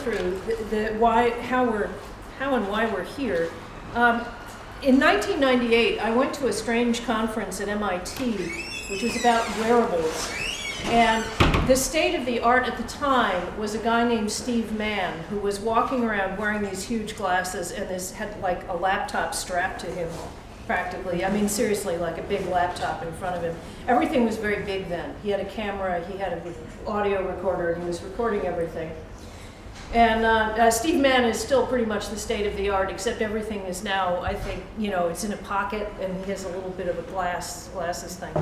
through how and why we're here. In 1998, I went to a strange conference at MIT, which was about wearables. And the state of the art at the time was a guy named Steve Mann, who was walking around wearing these huge glasses and had like a laptop strapped to him, practically. I mean, seriously, like a big laptop in front of him. Everything was very big then. He had a camera, he had an audio recorder, and he was recording everything. And Steve Mann is still pretty much the state of the art, except everything is now, I think, it's in a pocket, and he has a little bit of a glasses thing.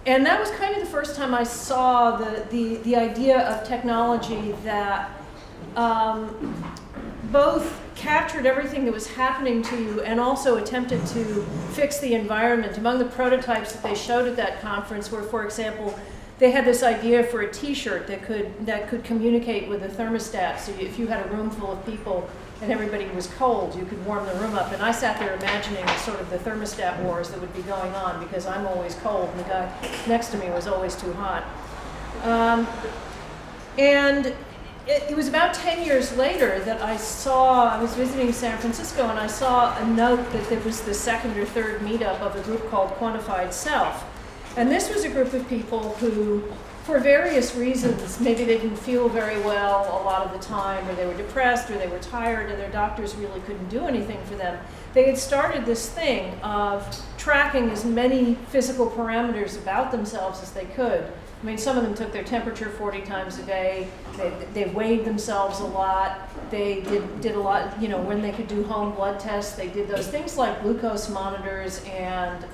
And that was kind of the first time I saw the idea of technology that both captured everything that was happening to you and also attempted to fix the environment. Among the prototypes that they showed at that conference were, for example, they had this idea for a T-shirt that could communicate with a thermostat. So if you had a room full of people and everybody was cold, you could warm the room up. And I sat there imagining sort of the thermostat wars that would be going on because I'm always cold and the guy next to me was always too hot. And it was about 10 years later that I was visiting San Francisco and I saw a note that there was the second or third meetup of a group called Quantified Self. And this was a group of people who, for various reasons, maybe they didn't feel very well a lot of the time, or they were depressed, or they were tired, and their doctors really couldn't do anything for them. They had started this thing of tracking as many physical parameters about themselves as they could. I mean, some of them took their temperature 40 times a day. They weighed themselves a lot. They did a lot, when they could do home blood tests, they did those things like glucose monitors and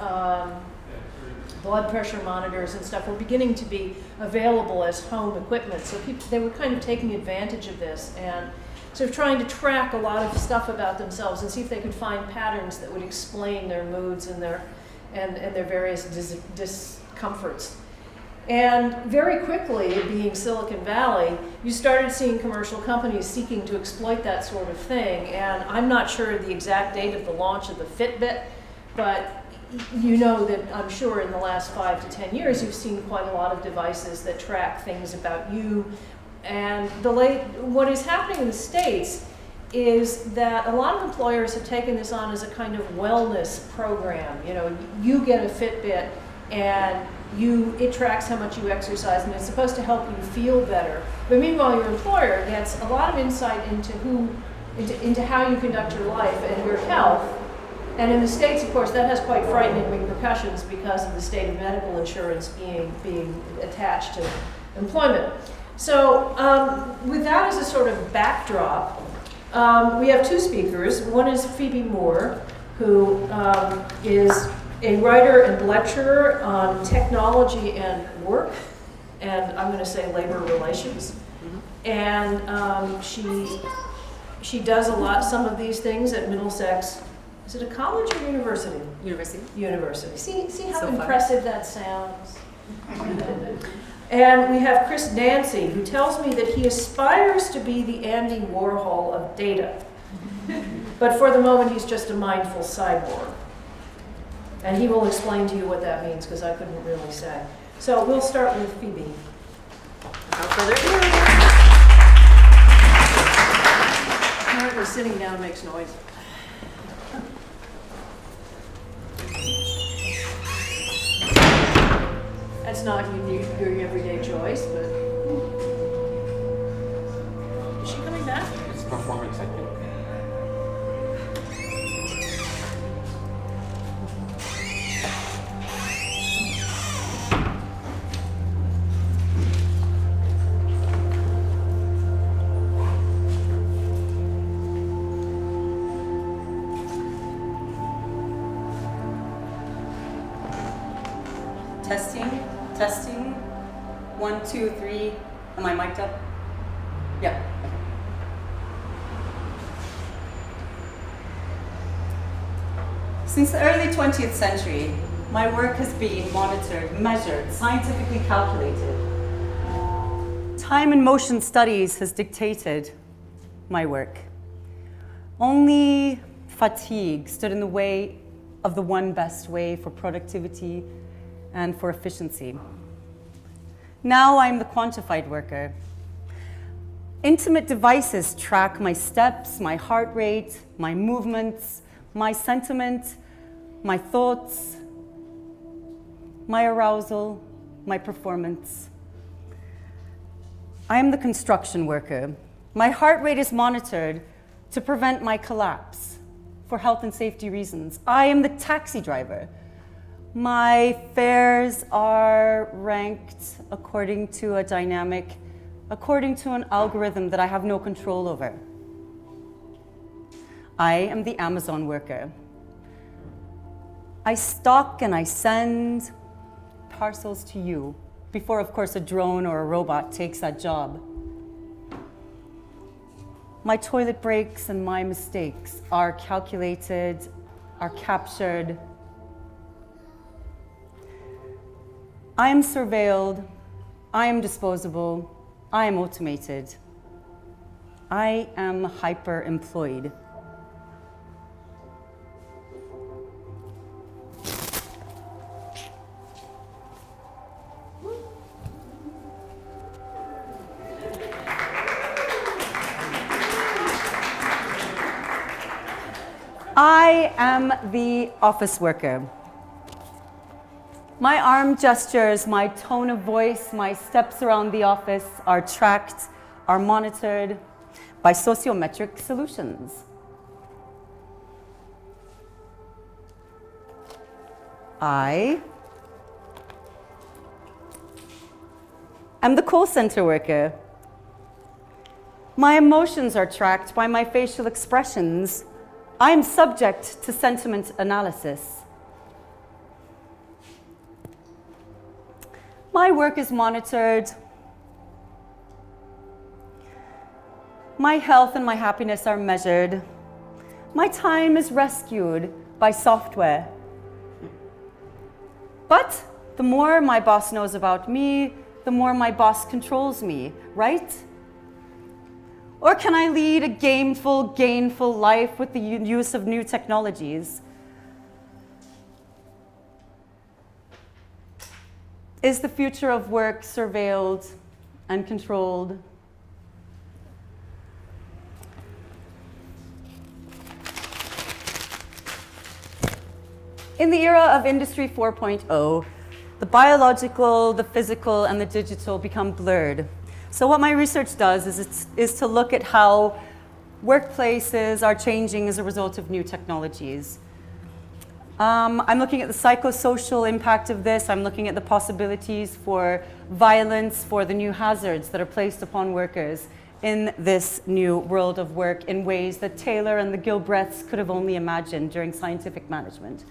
blood pressure monitors and stuff were beginning to be available as home equipment. So they were kind of taking advantage of this and sort of trying to track a lot of stuff about themselves and see if they could find patterns that would explain their moods and their various discomforts. And very quickly, it being Silicon Valley, you started seeing commercial companies seeking to exploit that sort of thing. And I'm not sure the exact date of the launch of the Fitbit, but you know that I'm sure in the last 5 to 10 years you've seen quite a lot of devices that track things about you. And what is happening in the States is that a lot of employers have taken this on as a kind of wellness program. You get a Fitbit and it tracks how much you exercise and it's supposed to help you feel better. But meanwhile, your employer gets a lot of insight into how you conduct your life and your health. And in the States, of course, that has quite frightening repercussions because of the state of medical insurance being attached to employment. So with that as a sort of backdrop, we have two speakers. One is Phoebe Moore, who is a writer and lecturer on technology and work, and I'm going to say labor relations. And she does some of these things at Middlesex. Is it a college or university? University. See how impressive that sounds? And we have Chris Dancy, who tells me that he aspires to be the Andy Warhol of data. But for the moment, he's just a mindful cyborg. And he will explain to you what that means, because I couldn't really say. So we'll start with Phoebe. Without further ado. Apparently sitting down makes noise. That's not your everyday choice, but... Is she coming back? It's performance, I think. Testing. 1, 2, 3. Am I mic'd up? Yeah. Since the early 20th century, my work has been monitored, measured, scientifically calculated. Time and motion studies has dictated my work. Only fatigue stood in the way of the one best way for productivity and for efficiency. Now I'm the quantified worker. Intimate devices track my steps, my heart rate, my movements, my sentiment, my thoughts, my arousal, my performance. I am the construction worker. My heart rate is monitored to prevent my collapse for health and safety reasons. I am the taxi driver. My fares are ranked according to a dynamic, according to an algorithm that I have no control over. I am the Amazon worker. I stock and I send parcels to you before, of course, a drone or a robot takes that job. My toilet breaks and my mistakes are calculated, are captured. I am surveilled, I am disposable, I am automated. I am hyper-employed. I am the office worker. My arm gestures, my tone of voice, my steps around the office are tracked, are monitored by sociometric solutions. I am the call center worker. My emotions are tracked by my facial expressions. I am subject to sentiment analysis. My work is monitored. My health and my happiness are measured. My time is rescued by software. But the more my boss knows about me, the more my boss controls me, right? Or can I lead a gameful, gainful life with the use of new technologies? Is the future of work surveilled and controlled? In the era of Industry 4.0, the biological, the physical, and the digital become blurred. So what my research does is to look at how workplaces are changing as a result of new technologies. I'm looking at the psychosocial impact of this. I'm looking at the possibilities for violence, for the new hazards that are placed upon workers in this new world of work in ways that Taylor and the Gilbreths could have only imagined during scientific management.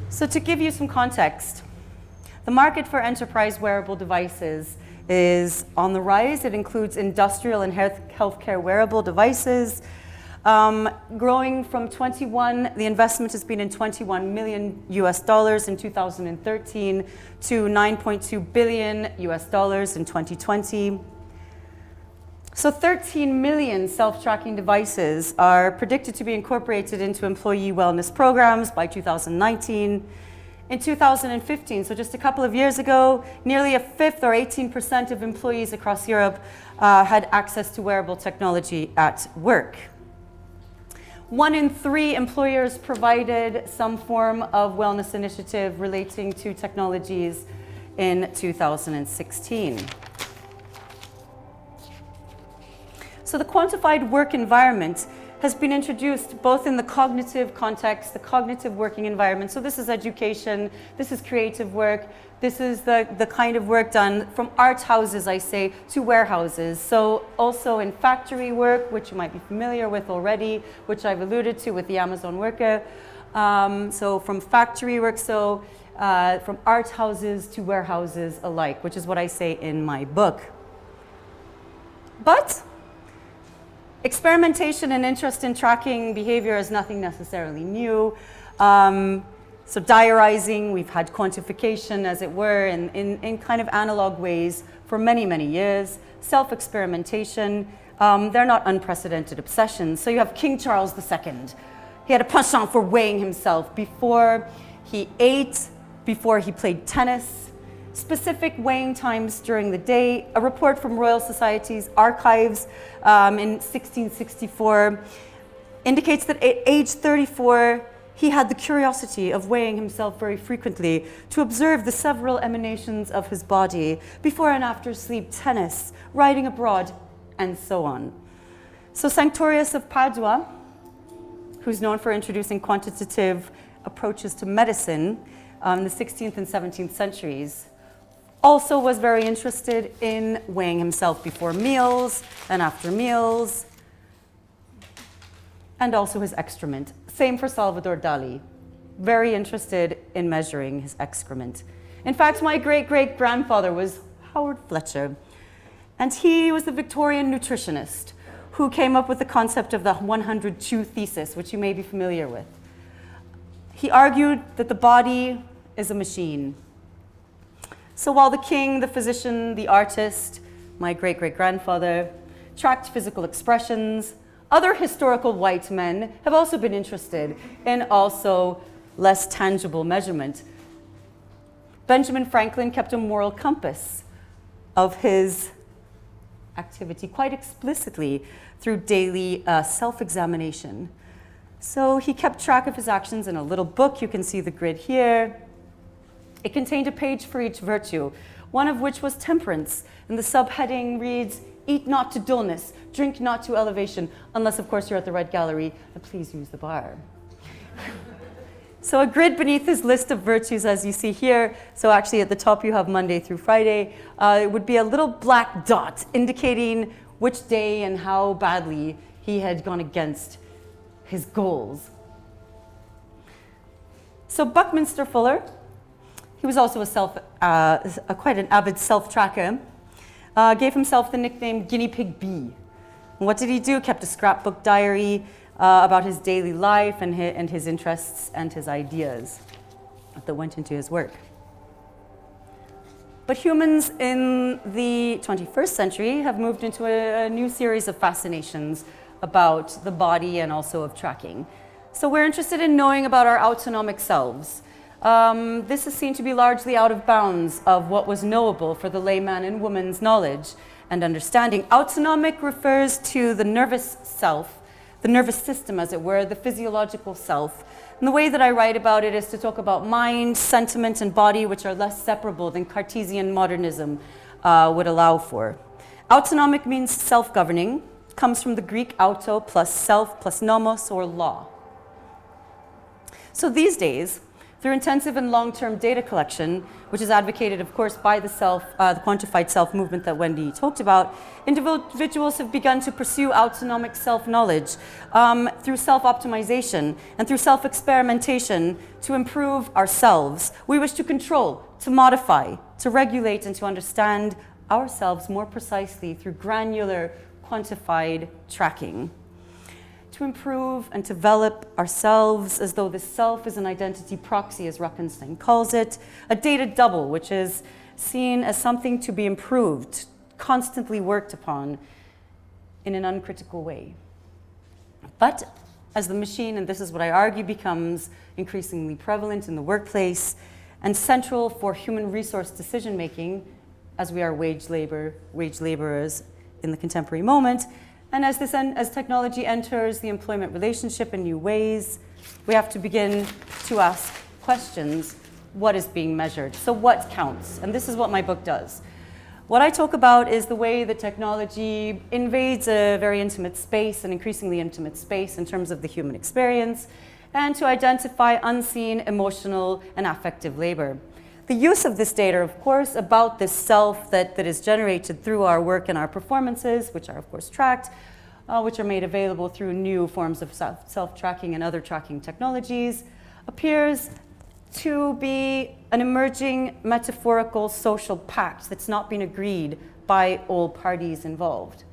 So to give you some context, the market for enterprise wearable devices is on the rise. It includes industrial and healthcare wearable devices. Growing from the investment has been in $21 million in 2013 to $9.2 billion in 2020. So 13 million self-tracking devices are predicted to be incorporated into employee wellness programs by 2019. In 2015, so just a couple of years ago, nearly a fifth or 18% of employees across Europe had access to wearable technology at work. 1 in 3 employers provided some form of wellness initiative relating to technologies in 2016. So the quantified work environment has been introduced both in the cognitive context, the cognitive working environment. So this is education, this is creative work, this is the kind of work done from art houses, I say, to warehouses. So also in factory work, which you might be familiar with already, which I've alluded to with the Amazon worker. So from factory work, from art houses to warehouses alike, which is what I say in my book. But experimentation and interest in tracking behavior is nothing necessarily new. So diarizing, we've had quantification, as it were, in kind of analog ways for many, many years. Self-experimentation, they're not unprecedented obsessions. So you have King Charles II. He had a penchant for weighing himself before he ate, before he played tennis, specific weighing times during the day. A report from Royal Society's archives in 1664 indicates that at age 34, he had the curiosity of weighing himself very frequently to observe the several emanations of his body before and after sleep, tennis, riding abroad, and so on. So Sanctorius of Padua, who's known for introducing quantitative approaches to medicine in the 16th and 17th centuries, also was very interested in weighing himself before meals and after meals, and also his excrement. Same for Salvador Dali, very interested in measuring his excrement. In fact, my great-great-grandfather was Howard Fletcher, and he was the Victorian nutritionist who came up with the concept of the 100 Chew thesis, which you may be familiar with. He argued that the body is a machine. So while the king, the physician, the artist, my great-great-grandfather, tracked physical expressions, other historical white men have also been interested in also less tangible measurement. Benjamin Franklin kept a moral compass of his activity quite explicitly through daily self-examination. So he kept track of his actions in a little book. You can see the grid here. It contained a page for each virtue, one of which was temperance, and the subheading reads, "Eat not to dullness, drink not to elevation," unless, of course, you're at the Red Gallery, and please use the bar. So a grid beneath his list of virtues, as you see here, so actually at the top you have Monday through Friday, it would be a little black dot indicating which day and how badly he had gone against his goals. So Buckminster Fuller, he was also quite an avid self-tracker, gave himself the nickname Guinea Pig B. And what did he do? Kept a scrapbook diary about his daily life and his interests and his ideas that went into his work. But humans in the 21st century have moved into a new series of fascinations about the body and also of tracking. So we're interested in knowing about our autonomic selves. This is seen to be largely out of bounds of what was knowable for the layman and woman's knowledge and understanding. Autonomic refers to the nervous self, the nervous system, as it were, the physiological self. And the way that I write about it is to talk about mind, sentiment, and body, which are less separable than Cartesian modernism would allow for. Autonomic means self-governing, comes from the Greek auto plus self plus nomos, or law. So these days, through intensive and long-term data collection, which is advocated, of course, by the quantified self movement that Wendy talked about, individuals have begun to pursue autonomic self-knowledge through self-optimization and through self-experimentation to improve ourselves. We wish to control, to modify, to regulate, and to understand ourselves more precisely through granular, quantified tracking. To improve and develop ourselves as though the self is an identity proxy, as Ruckenstein calls it, a data double, which is seen as something to be improved, constantly worked upon in an uncritical way. But as the machine, and this is what I argue, becomes increasingly prevalent in the workplace and central for human resource decision-making, as we are wage laborers in the contemporary moment, and as technology enters the employment relationship in new ways, we have to begin to ask questions. What is being measured? So what counts? And this is what my book does. What I talk about is the way that technology invades a very intimate space, an increasingly intimate space in terms of the human experience, and to identify unseen emotional and affective labor. The use of this data, of course, about this self that is generated through our work and our performances, which are, of course, tracked, which are made available through new forms of self-tracking and other tracking technologies, appears to be an emerging metaphorical social pact that's not been agreed by all parties involved.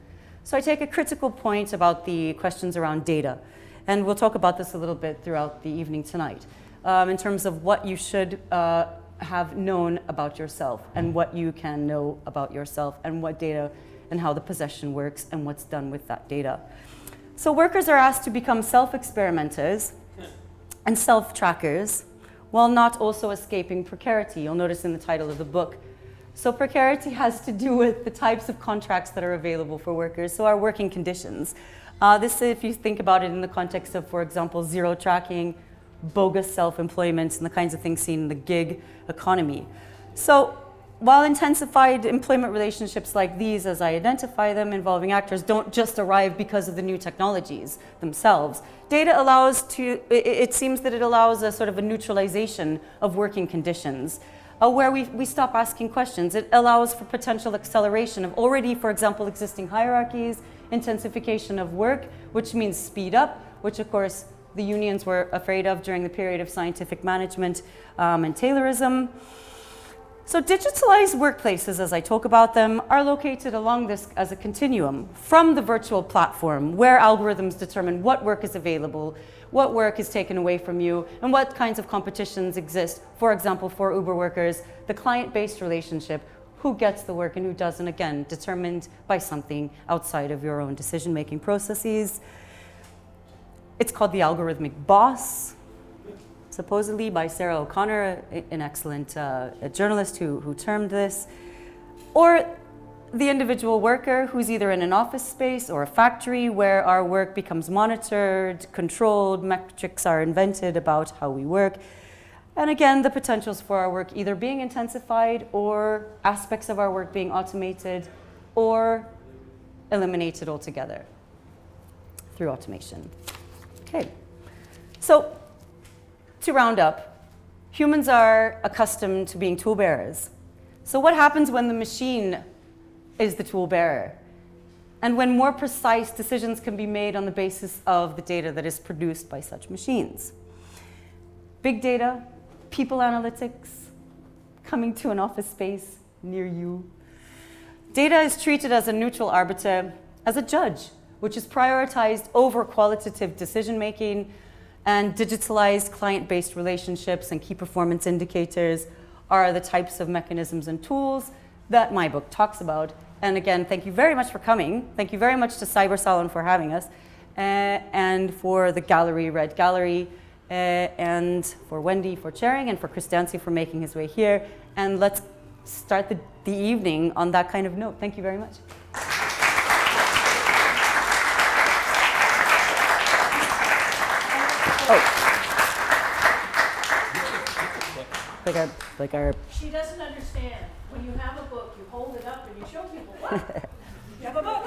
So I take a critical point about the questions around data, and we'll talk about this a little bit throughout the evening tonight, in terms of what you should have known about yourself and what you can know about yourself and what data and how the possession works and what's done with that data. So workers are asked to become self-experimenters and self-trackers while not also escaping precarity. You'll notice in the title of the book. So precarity has to do with the types of contracts that are available for workers, so our working conditions. This, if you think about it in the context of, for example, zero tracking, bogus self-employment, and the kinds of things seen in the gig economy. So while intensified employment relationships like these, as I identify them, involving actors, don't just arrive because of the new technologies themselves, data allows it seems that it allows a sort of a neutralization of working conditions, where we stop asking questions. It allows for potential acceleration of already, for example, existing hierarchies, intensification of work, which means speed up, which of course the unions were afraid of during the period of scientific management and Taylorism. So digitalized workplaces, as I talk about them, are located along this as a continuum from the virtual platform where algorithms determine what work is available, what work is taken away from you, and what kinds of competitions exist. For example, for Uber workers, the client-based relationship, who gets the work and who doesn't, again, determined by something outside of your own decision-making processes. It's called the algorithmic boss, supposedly by Sarah O'Connor, an excellent journalist who termed this. Or the individual worker who's either in an office space or a factory where our work becomes monitored, controlled, metrics are invented about how we work. And again, the potentials for our work either being intensified or aspects of our work being automated or eliminated altogether through automation. Okay, so to round up, humans are accustomed to being tool bearers. So what happens when the machine is the tool bearer? And when more precise decisions can be made on the basis of the data that is produced by such machines? Big data, people analytics, coming to an office space near you. Data is treated as a neutral arbiter, as a judge, which is prioritized over qualitative decision-making, and digitalized client-based relationships and key performance indicators are the types of mechanisms and tools that my book talks about. And again, thank you very much for coming. Thank you very much to Cybersalon for having us, and for the gallery, Red Gallery, and for Wendy for chairing, and for Christiansi for making his way here. And let's start the evening on that kind of note. Thank you very much. Like our. She doesn't understand. When you have a book, you hold it up and you show people, what? You have a book.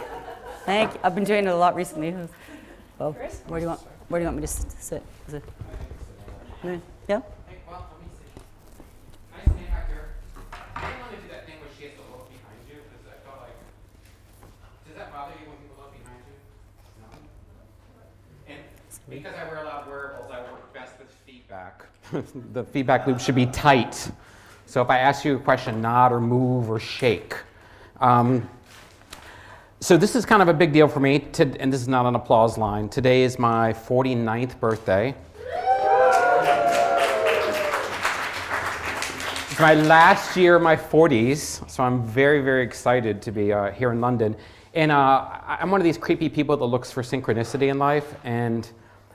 Thank you. I've been doing it a lot recently. Well, Chris? where do you want me to sit? Is it? Yeah? Hey, well, let me see. Nice name back here. I don't want to do that thing where she has to look behind you, because I felt like, does that bother you when people look behind you? No? And because I wear a lot of wearables, I work best with feedback. The feedback loop should be tight. So if I ask you a question, nod or move or shake. So this is kind of a big deal for me, and this is not an applause line. Today is my 49th birthday. It's my last year of my 40s, so I'm very, very excited to be here in London. And I'm one of these creepy people that looks for synchronicity in life, and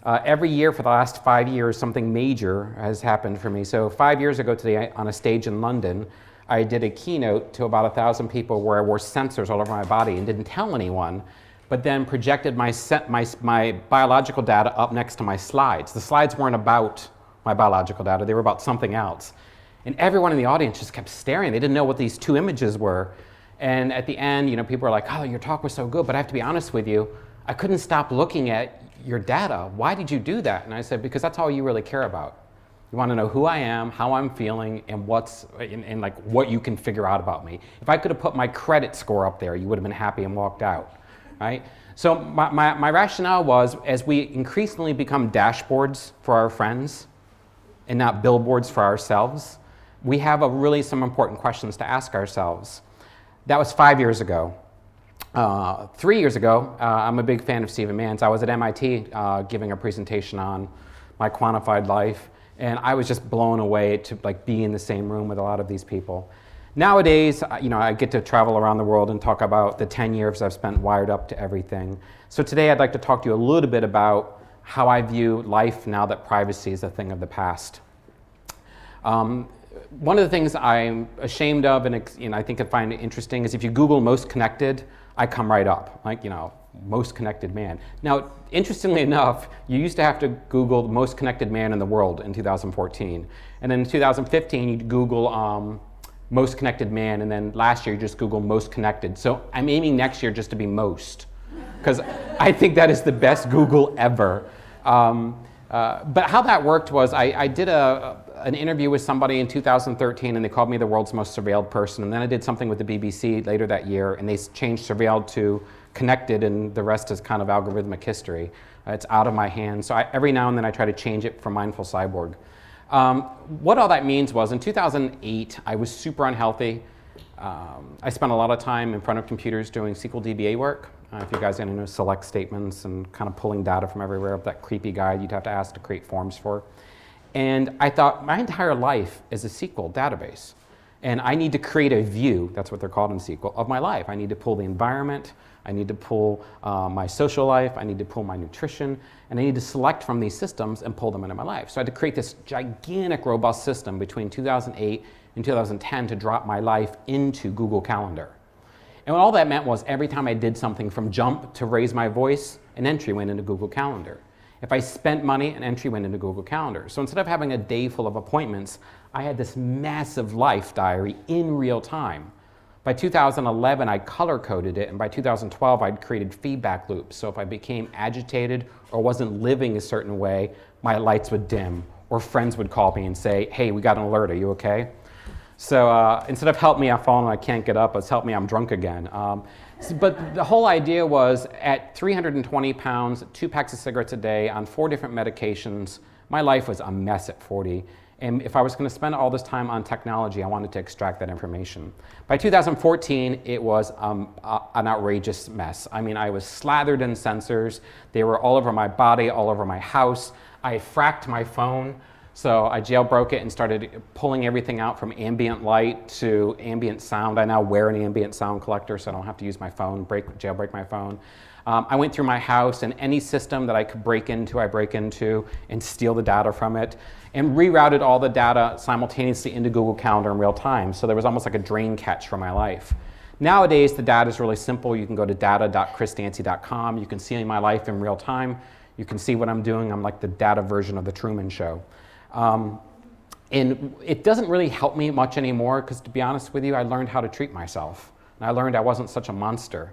every year for the last 5 years, something major has happened for me. So 5 years ago today, on a stage in London, I did a keynote to about 1,000 people where I wore sensors all over my body and didn't tell anyone, but then projected my biological data up next to my slides. The slides weren't about my biological data, they were about something else. And everyone in the audience just kept staring. They didn't know what these two images were. And at the end, people were like, oh, your talk was so good, but I have to be honest with you, I couldn't stop looking at your data. Why did you do that? And I said, because that's all you really care about. You want to know who I am, how I'm feeling, and like what you can figure out about me. If I could have put my credit score up there, you would have been happy and walked out, right? So my rationale was, as we increasingly become dashboards for our friends and not billboards for ourselves, we have some important questions to ask ourselves. That was 5 years ago. 3 years ago, I'm a big fan of Stephen Manns. I was at MIT giving a presentation on my quantified life, and I was just blown away to be in the same room with a lot of these people. Nowadays, I get to travel around the world and talk about the 10 years I've spent wired up to everything. So today I'd like to talk to you a little bit about how I view life now that privacy is a thing of the past. One of the things I'm ashamed of and I think I find interesting is if you Google most connected, I come right up, like, most connected man. Now, interestingly enough, you used to have to Google the most connected man in the world in 2014. And then in 2015, you'd Google most connected man, and then last year you just Google most connected. So I'm aiming next year just to be most, because I think that is the best Google ever. But how that worked was I did an interview with somebody in 2013, and they called me the world's most surveilled person. And then I did something with the BBC later that year, and they changed surveilled to connected, and the rest is kind of algorithmic history. It's out of my hands. So every now and then I try to change it for Mindful Cyborg. What all that means was in 2008, I was super unhealthy. I spent a lot of time in front of computers doing SQL DBA work. If you guys know select statements and kind of pulling data from everywhere, that creepy guide you'd have to ask to create forms for. And I thought my entire life is a SQL database. And I need to create a view, that's what they're called in SQL, of my life. I need to pull the environment, I need to pull my social life, I need to pull my nutrition, and I need to select from these systems and pull them into my life. So I had to create this gigantic, robust system between 2008 and 2010 to drop my life into Google Calendar. And what all that meant was every time I did something from jump to raise my voice, an entry went into Google Calendar. If I spent money, an entry went into Google Calendar. So instead of having a day full of appointments, I had this massive life diary in real time. By 2011, I color-coded it, and by 2012, I'd created feedback loops. So if I became agitated or wasn't living a certain way, my lights would dim, or friends would call me and say, hey, we got an alert, are you okay? So instead of help me, I've fallen and I can't get up, it's help me, I'm drunk again. But the whole idea was at 320 pounds, 2 packs of cigarettes a day, on 4 different medications, my life was a mess at 40. And if I was going to spend all this time on technology, I wanted to extract that information. By 2014, it was an outrageous mess. I mean, I was slathered in sensors. They were all over my body, all over my house. I fracked my phone. So I jailbroke it and started pulling everything out from ambient light to ambient sound. I now wear an ambient sound collector so I don't have to use my phone, jailbreak my phone. I went through my house, and any system that I could break into, I break into and steal the data from it, and rerouted all the data simultaneously into Google Calendar in real time. So there was almost like a drain catch for my life. Nowadays, the data is really simple. You can go to data.chrisdancy.com. You can see my life in real time. You can see what I'm doing. I'm like the data version of the Truman Show. And it doesn't really help me much anymore because, to be honest with you, I learned how to treat myself. And I learned I wasn't such a monster.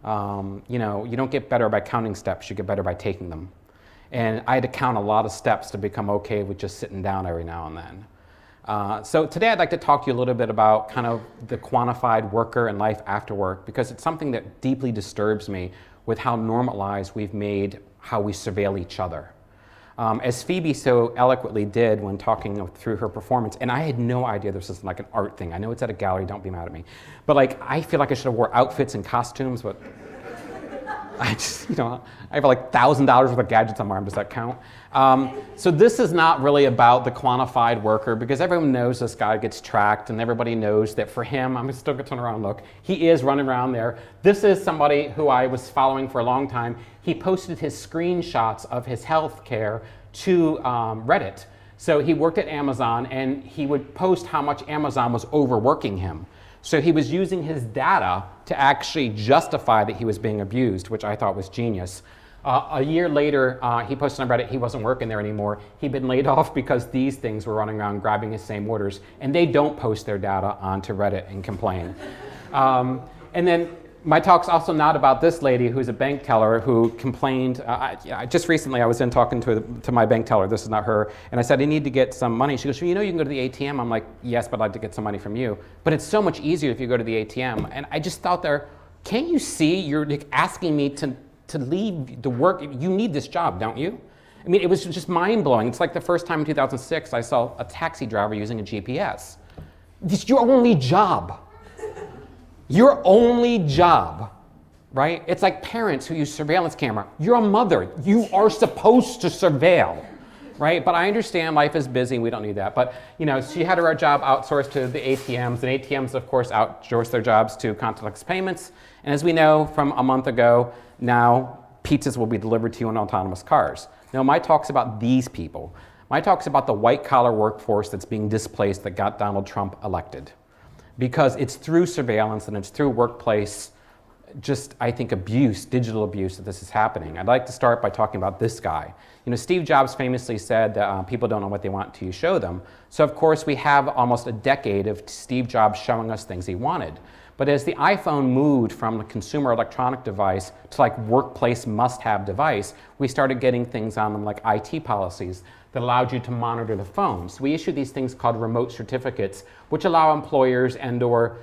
You don't get better by counting steps, you get better by taking them. And I had to count a lot of steps to become okay with just sitting down every now and then. So today I'd like to talk to you a little bit about kind of the quantified worker and life after work, because it's something that deeply disturbs me with how normalized we've made how we surveil each other. As Phoebe so eloquently did when talking through her performance, and I had no idea this was like an art thing. I know it's at a gallery, don't be mad at me. But I feel like I should have wore outfits and costumes, but I just, I have like $1,000 worth of gadgets on my arm. Does that count? So this is not really about the quantified worker, because everyone knows this guy gets tracked, and everybody knows that for him, I'm still going to turn around and look, he is running around there. This is somebody who I was following for a long time. He posted his screenshots of his health care to Reddit. So he worked at Amazon, and he would post how much Amazon was overworking him. So he was using his data to actually justify that he was being abused, which I thought was genius. A year later, he posted on Reddit he wasn't working there anymore. He'd been laid off because these things were running around grabbing his same orders, and they don't post their data onto Reddit and complain. And then my talk's also not about this lady who's a bank teller who complained. Just recently I was in talking to my bank teller, this is not her, and I said, I need to get some money. She goes, you can go to the ATM. I'm like, yes, but I'd like to get some money from you. But it's so much easier if you go to the ATM. And I just thought can't you see you're asking me to leave the work? You need this job, don't you? I mean, it was just mind-blowing. It's like the first time in 2006 I saw a taxi driver using a GPS. It's your only job. Your only job, right? It's like parents who use surveillance camera. You're a mother. You are supposed to surveil, right? But I understand life is busy. We don't need that. But, she had her job outsourced to the ATMs. And ATMs, of course, outsource their jobs to contactless payments. And as we know from a month ago, now pizzas will be delivered to you in autonomous cars. Now, my talk's about these people. My talk's about the white-collar workforce that's being displaced that got Donald Trump elected. Because it's through surveillance and it's through workplace, just, I think, abuse, digital abuse, that this is happening. I'd like to start by talking about this guy. You know, Steve Jobs famously said that people don't know what they want until you show them. So, of course, we have almost a decade of Steve Jobs showing us things he wanted. But as the iPhone moved from a consumer electronic device to like workplace must-have device, we started getting things on them like IT policies that allowed you to monitor the phone. So we issued these things called remote certificates, which allow employers and or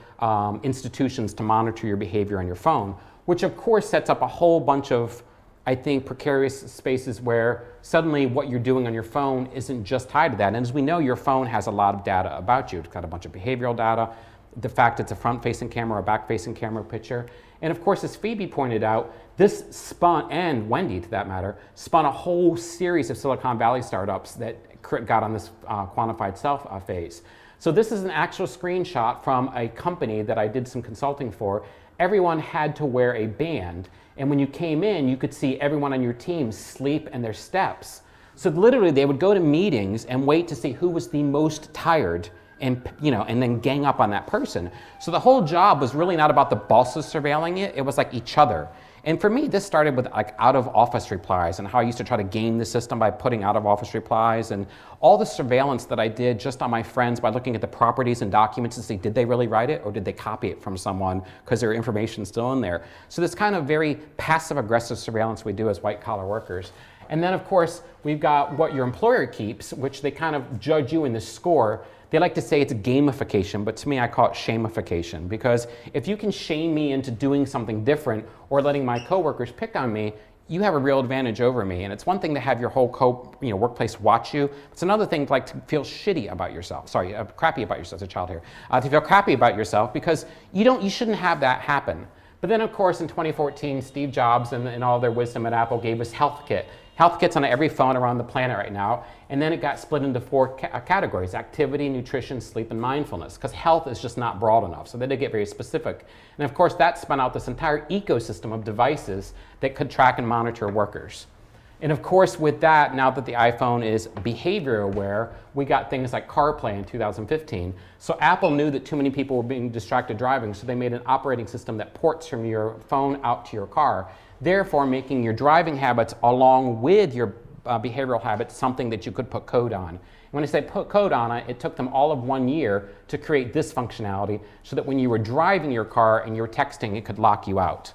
institutions to monitor your behavior on your phone, which of course sets up a whole bunch of, I think, precarious spaces where suddenly what you're doing on your phone isn't just tied to that. And as we know, your phone has a lot of data about you. It's got a bunch of behavioral data, the fact it's a front-facing camera or back-facing camera picture. And of course, as Phoebe pointed out, this spun, and Wendy to that matter, spun a whole series of Silicon Valley startups that got on this quantified self phase. So this is an actual screenshot from a company that I did some consulting for. Everyone had to wear a band, and when you came in, you could see everyone on your team sleep and their steps. So literally, they would go to meetings and wait to see who was the most tired, and then gang up on that person. So the whole job was really not about the bosses surveilling it, it was like each other. And for me, this started with like out-of-office replies and how I used to try to game the system by putting out-of-office replies, and all the surveillance that I did just on my friends by looking at the properties and documents to see, did they really write it or did they copy it from someone because their information's still in there. So this kind of very passive-aggressive surveillance we do as white-collar workers. And then of course, we've got what your employer keeps, which they kind of judge you in the score. They like to say it's gamification, but to me I call it shamification, because if you can shame me into doing something different or letting my coworkers pick on me, you have a real advantage over me. And it's one thing to have your whole workplace watch you. It's another thing to feel shitty about yourself. Sorry, crappy about yourself. There's a child here. To feel crappy about yourself because you shouldn't have that happen. But then of course in 2014, Steve Jobs and all their wisdom at Apple gave us HealthKit. HealthKit's on every phone around the planet right now, and then it got split into four categories: activity, nutrition, sleep, and mindfulness, because health is just not broad enough. So they did get very specific. And of course, that spun out this entire ecosystem of devices that could track and monitor workers. And of course, with that, now that the iPhone is behavior aware, we got things like CarPlay in 2015. So Apple knew that too many people were being distracted driving, so they made an operating system that ports from your phone out to your car, therefore making your driving habits along with your behavioral habits something that you could put code on. And when I say put code on it, it took them all of 1 year to create this functionality so that when you were driving your car and you were texting, it could lock you out.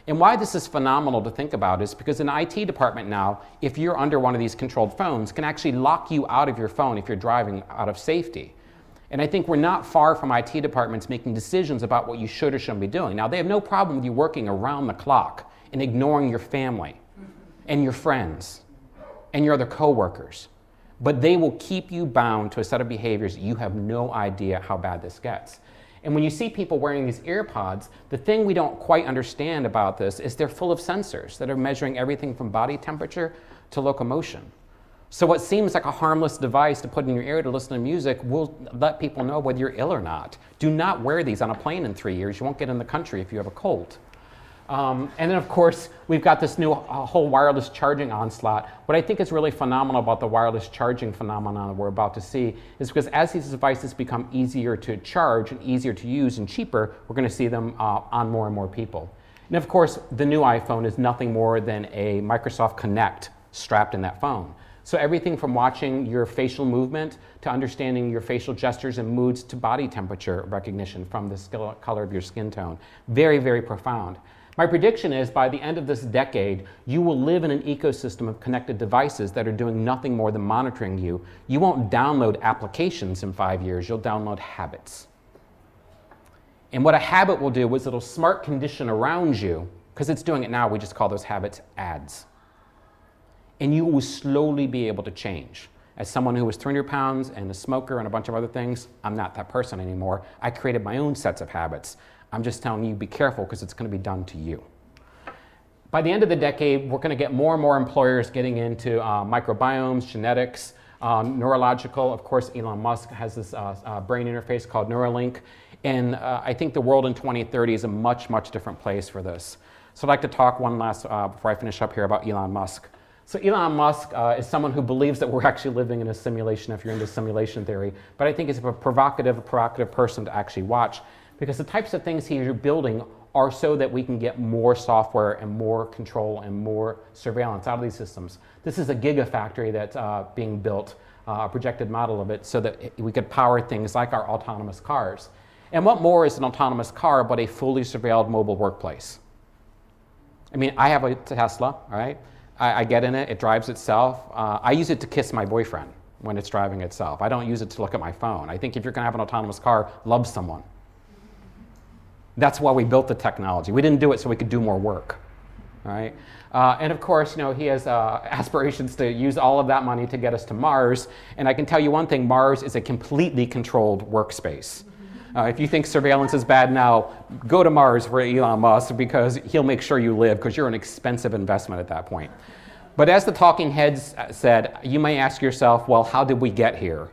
And why this is phenomenal to think about is because an IT department now, if you're under one of these controlled phones, can actually lock you out of your phone if you're driving out of safety. And I think we're not far from IT departments making decisions about what you should or shouldn't be doing. Now, they have no problem with you working around the clock and ignoring your family and your friends and your other coworkers. But they will keep you bound to a set of behaviors that you have no idea how bad this gets. And when you see people wearing these AirPods, the thing we don't quite understand about this is they're full of sensors that are measuring everything from body temperature to locomotion. So what seems like a harmless device to put in your ear to listen to music will let people know whether you're ill or not. Do not wear these on a plane in 3 years. You won't get in the country if you have a cold. And then of course, we've got this new whole wireless charging onslaught. What I think is really phenomenal about the wireless charging phenomenon we're about to see is because as these devices become easier to charge and easier to use and cheaper, we're going to see them on more and more people. And of course, the new iPhone is nothing more than a Microsoft Kinect strapped in that phone. So everything from watching your facial movement to understanding your facial gestures and moods to body temperature recognition from the color of your skin tone. Very, very profound. My prediction is by the end of this decade, you will live in an ecosystem of connected devices that are doing nothing more than monitoring you. You won't download applications in 5 years, you'll download habits. And what a habit will do is it'll smart condition around you, because it's doing it now, we just call those habits ads. And you will slowly be able to change. As someone who was 300 pounds and a smoker and a bunch of other things, I'm not that person anymore. I created my own sets of habits. I'm just telling you, be careful because it's going to be done to you. By the end of the decade, we're going to get more and more employers getting into microbiomes, genetics, neurological. Of course, Elon Musk has this brain interface called Neuralink. And I think the world in 2030 is a much, much different place for this. So I'd like to talk one last, before I finish up here, about Elon Musk. So Elon Musk is someone who believes that we're actually living in a simulation if you're into simulation theory, but I think he's a provocative person to actually watch, because the types of things he's building are so that we can get more software and more control and more surveillance out of these systems. This is a gigafactory that's being built, a projected model of it, so that we could power things like our autonomous cars. And what more is an autonomous car but a fully surveilled mobile workplace? I mean, I have a Tesla, all right? I get in it, it drives itself. I use it to kiss my boyfriend when it's driving itself. I don't use it to look at my phone. I think if you're gonna have an autonomous car, love someone. That's why we built the technology. We didn't do it so we could do more work, all right? And of course, he has aspirations to use all of that money to get us to Mars. And I can tell you one thing, Mars is a completely controlled workspace. If you think surveillance is bad now, go to Mars for Elon Musk, because he'll make sure you live, because you're an expensive investment at that point. But as the talking heads said, you may ask yourself, well, how did we get here?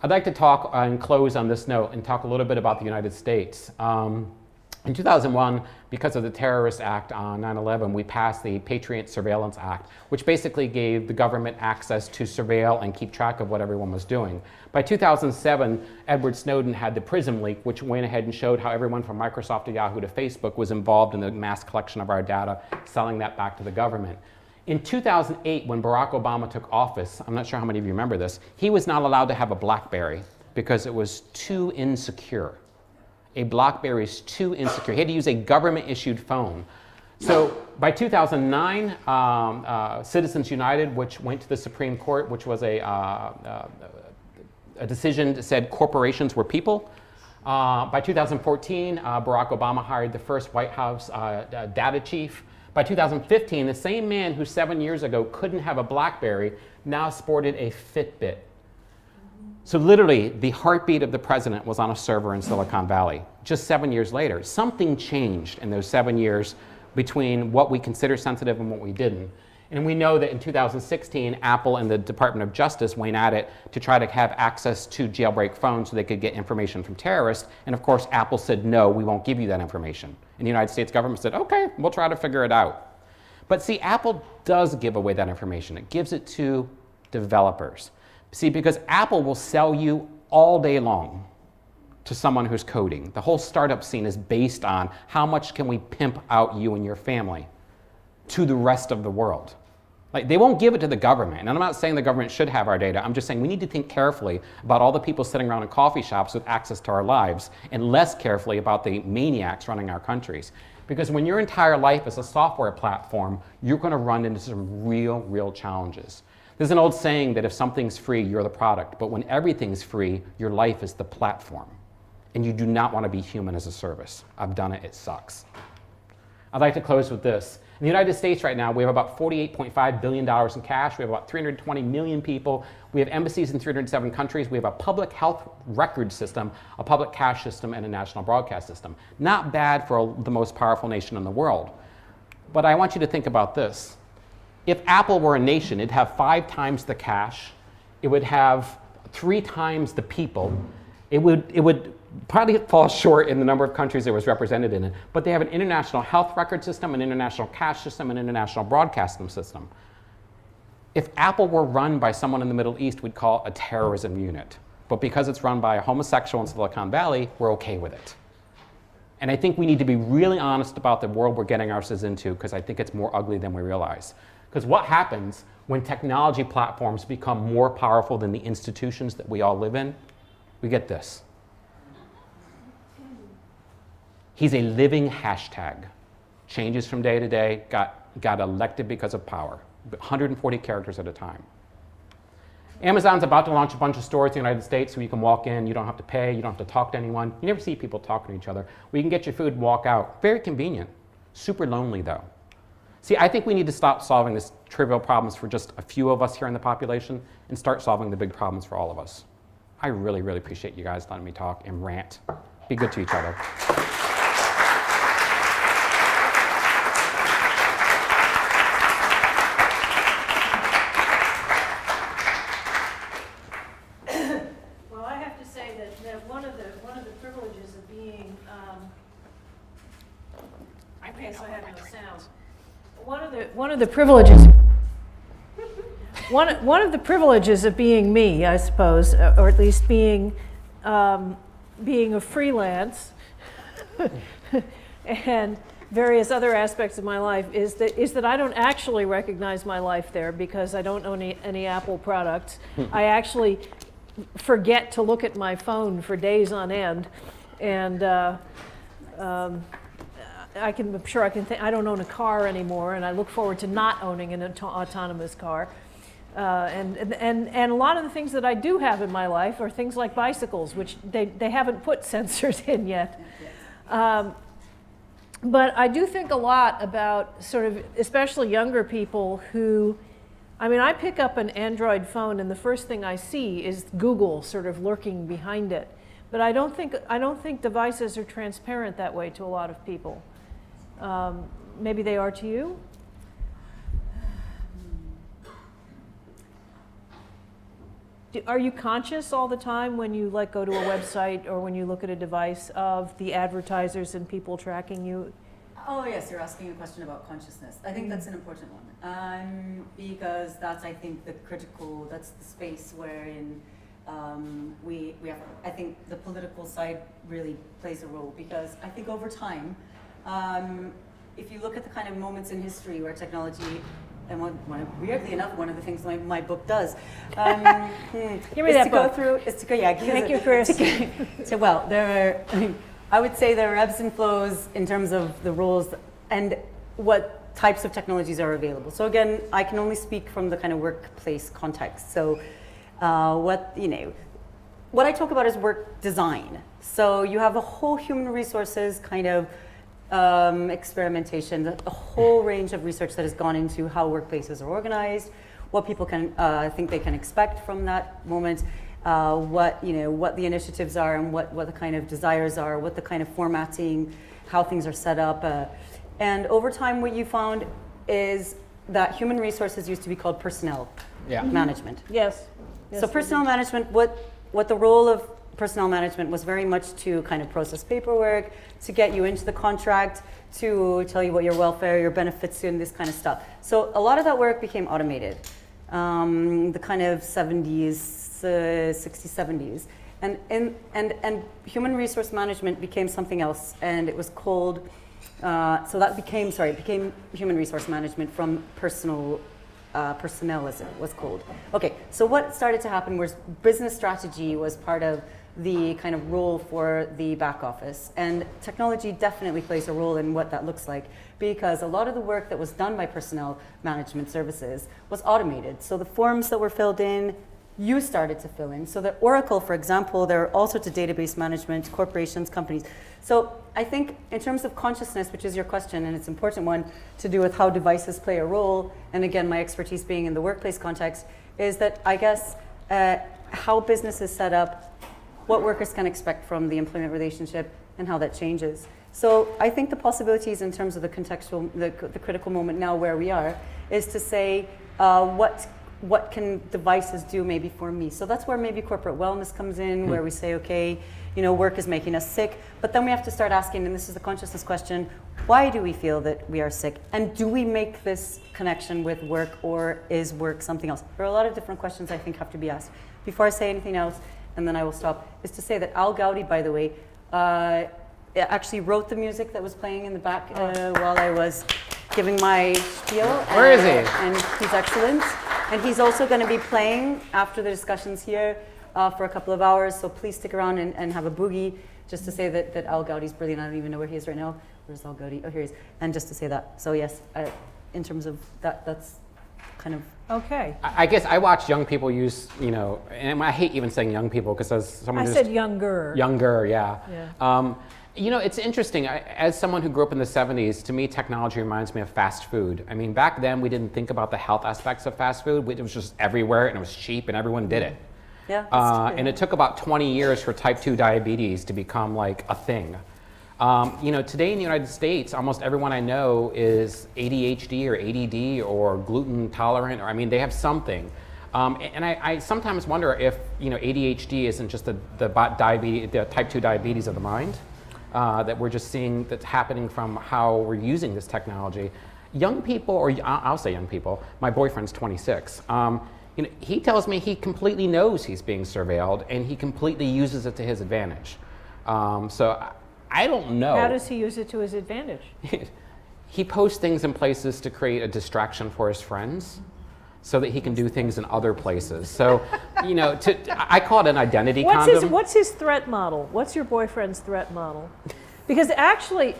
I'd like to talk and close on this note and talk a little bit about the United States. In 2001, because of the terrorist act on 9/11, we passed the Patriot Surveillance Act, which basically gave the government access to surveil and keep track of what everyone was doing. By 2007, Edward Snowden had the PRISM leak, which went ahead and showed how everyone from Microsoft to Yahoo to Facebook was involved in the mass collection of our data, selling that back to the government. In 2008, when Barack Obama took office, I'm not sure how many of you remember this, he was not allowed to have a BlackBerry because it was too insecure. A BlackBerry is too insecure. He had to use a government-issued phone. So by 2009, Citizens United, which went to the Supreme Court, which was a decision that said corporations were people. By 2014, Barack Obama hired the first White House data chief. By 2015, the same man who 7 years ago couldn't have a BlackBerry now sported a Fitbit. So literally, the heartbeat of the president was on a server in Silicon Valley. Just 7 years later, something changed in those 7 years between what we consider sensitive and what we didn't. And we know that in 2016, Apple and the Department of Justice went at it to try to have access to jailbreak phones so they could get information from terrorists. And of course, Apple said, no, we won't give you that information. And the United States government said, okay, we'll try to figure it out. But see, Apple does give away that information. It gives it to developers. See, because Apple will sell you all day long to someone who's coding. The whole startup scene is based on how much can we pimp out you and your family to the rest of the world. Like, they won't give it to the government. And I'm not saying the government should have our data. I'm just saying we need to think carefully about all the people sitting around in coffee shops with access to our lives, and less carefully about the maniacs running our countries. Because when your entire life is a software platform, you're going to run into some real challenges. There's an old saying that if something's free, you're the product. But when everything's free, your life is the platform. And you do not want to be human as a service. I've done it, it sucks. I'd like to close with this. In the United States right now, we have about $48.5 billion in cash. We have about 320 million people. We have embassies in 307 countries. We have a public health record system, a public cash system, and a national broadcast system. Not bad for the most powerful nation in the world. But I want you to think about this. If Apple were a nation, it'd have 5 times the cash. It would have 3 times the people. It would probably fall short in the number of countries it was represented in. But they have an international health record system, an international cash system, an international broadcasting system. If Apple were run by someone in the Middle East, we'd call it a terrorism unit. But because it's run by a homosexual in Silicon Valley, we're okay with it. And I think we need to be really honest about the world we're getting ourselves into, because I think it's more ugly than we realize. Because what happens when technology platforms become more powerful than the institutions that we all live in? We get this. He's a living hashtag. Changes from day to day, got elected because of power. 140 characters at a time. Amazon's about to launch a bunch of stores in the United States so you can walk in, you don't have to pay, you don't have to talk to anyone. You never see people talking to each other. Well, you can get your food and walk out. Very convenient. Super lonely though. See, I think we need to stop solving these trivial problems for just a few of us here in the population and start solving the big problems for all of us. I really appreciate you guys letting me talk and rant. Be good to each other. Well, I have to say that one of the privileges of being, I guess I have no sound. One of the privileges one of the privileges of being me, I suppose, or at least being a freelance and various other aspects of my life is that I don't actually recognize my life there because I don't own any Apple products. I actually forget to look at my phone for days on end, and I'm sure I can think I don't own a car anymore, and I look forward to not owning an autonomous car. And a lot of the things that I do have in my life are things like bicycles, which they haven't put sensors in yet. But I do think a lot about sort of, especially younger people who, I mean, I pick up an Android phone and the first thing I see is Google sort of lurking behind it. But I don't think devices are transparent that way to a lot of people. Maybe they are to you? Are you conscious all the time when you like go to a website or when you look at a device of the advertisers and people tracking you? Oh yes, you're asking a question about consciousness. I think that's an important one, because that's, I think, that's the space wherein we have, I think the political side really plays a role, because I think over time, if you look at the kind of moments in history where technology, and weirdly enough, one of the things my book does, Give me that book. Thank you, Chris. Well, I would say there are ebbs and flows in terms of the roles and what types of technologies are available. So again, I can only speak from the kind of workplace context. So what I talk about is work design. So you have a whole human resources kind of experimentation, a whole range of research that has gone into how workplaces are organized, what people can think they can expect from that moment, what the initiatives are, and what the kind of desires are, what the kind of formatting, how things are set up, and over time, what you found is that human resources used to be called personnel management. Yes. So personnel management, what the role of personnel management was very much to kind of process paperwork, to get you into the contract, to tell you what your welfare, your benefits, and this kind of stuff. So a lot of that work became automated, the kind of 70s, 60s, 70s. And human resource management became something else, and it was called, it became human resource management from personnel as it was called. Okay, so what started to happen was business strategy was part of the kind of role for the back office, and technology definitely plays a role in what that looks like, because a lot of the work that was done by personnel management services was automated. So the forms that were filled in, you started to fill in. So the Oracle, for example, there are all sorts of database management, corporations, companies. So I think in terms of consciousness, which is your question, and it's an important one to do with how devices play a role, and again, my expertise being in the workplace context, is that I guess how business is set up, what workers can expect from the employment relationship, and how that changes. So I think the possibilities in terms of the contextual, the critical moment now where we are, is to say what can devices do maybe for me? So that's where maybe corporate wellness comes in, where we say, okay, work is making us sick, but then we have to start asking, and this is the consciousness question, why do we feel that we are sick? And do we make this connection with work, or is work something else? There are a lot of different questions I think have to be asked. Before I say anything else, and then I will stop, is to say that Al Gaudi, by the way, actually wrote the music that was playing in the back while I was giving my spiel. Where is he? And he's excellent. And he's also going to be playing after the discussions here for a couple of hours, so please stick around and have a boogie, just to say that Al Gaudi's brilliant. I don't even know where he is right now. Where's Al Gaudi? Oh, here he is. And just to say that. So yes, in terms of that's kind of... Okay. I guess I watch young people use, and I hate even saying young people, because as someone I said younger. Younger, yeah. It's interesting. As someone who grew up in the 70s, to me, technology reminds me of fast food. I mean, back then, we didn't think about the health aspects of fast food. It was just everywhere, and it was cheap, and everyone did it. Yeah, and it took about 20 years for type 2 diabetes to become like a thing. Today in the United States, almost everyone I know is ADHD or ADD or gluten tolerant, or they have something. And I sometimes wonder if ADHD isn't just the type 2 diabetes of the mind that we're just seeing that's happening from how we're using this technology. young people, or I'll say young people, my boyfriend's 26. He tells me he completely knows he's being surveilled and he completely uses it to his advantage. So I don't know. How does he use it to his advantage? He posts things in places to create a distraction for his friends so that he can do things in other places. So, I call it an identity condom. What's his threat model? What's your boyfriend's threat model? Because actually,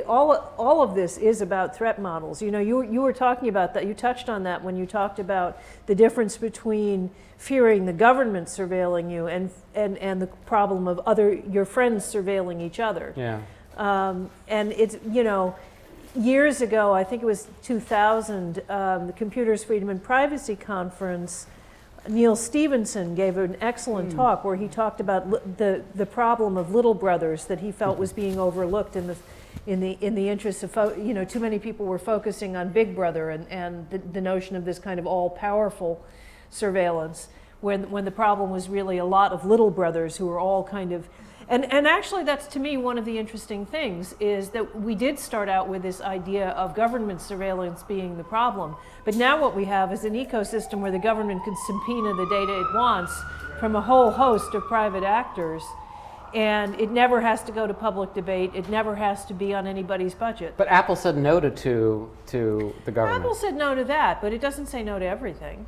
all of this is about threat models. You were talking about that. You touched on that when you talked about the difference between fearing the government surveilling you and the problem of your friends surveilling each other. Yeah. And it's, years ago, I think it was 2000, the Computers, Freedom and Privacy Conference, Neil Stevenson gave an excellent talk where he talked about the problem of little brothers that he felt was being overlooked in the interest of too many people were focusing on Big Brother and the notion of this kind of all-powerful surveillance when the problem was really a lot of little brothers who were all kind of and actually that's to me one of the interesting things is that we did start out with this idea of government surveillance being the problem, but now what we have is an ecosystem where the government can subpoena the data it wants from a whole host of private actors, and it never has to go to public debate, it never has to be on anybody's budget. But Apple said no to the government. Apple said no to that, but it doesn't say no to everything.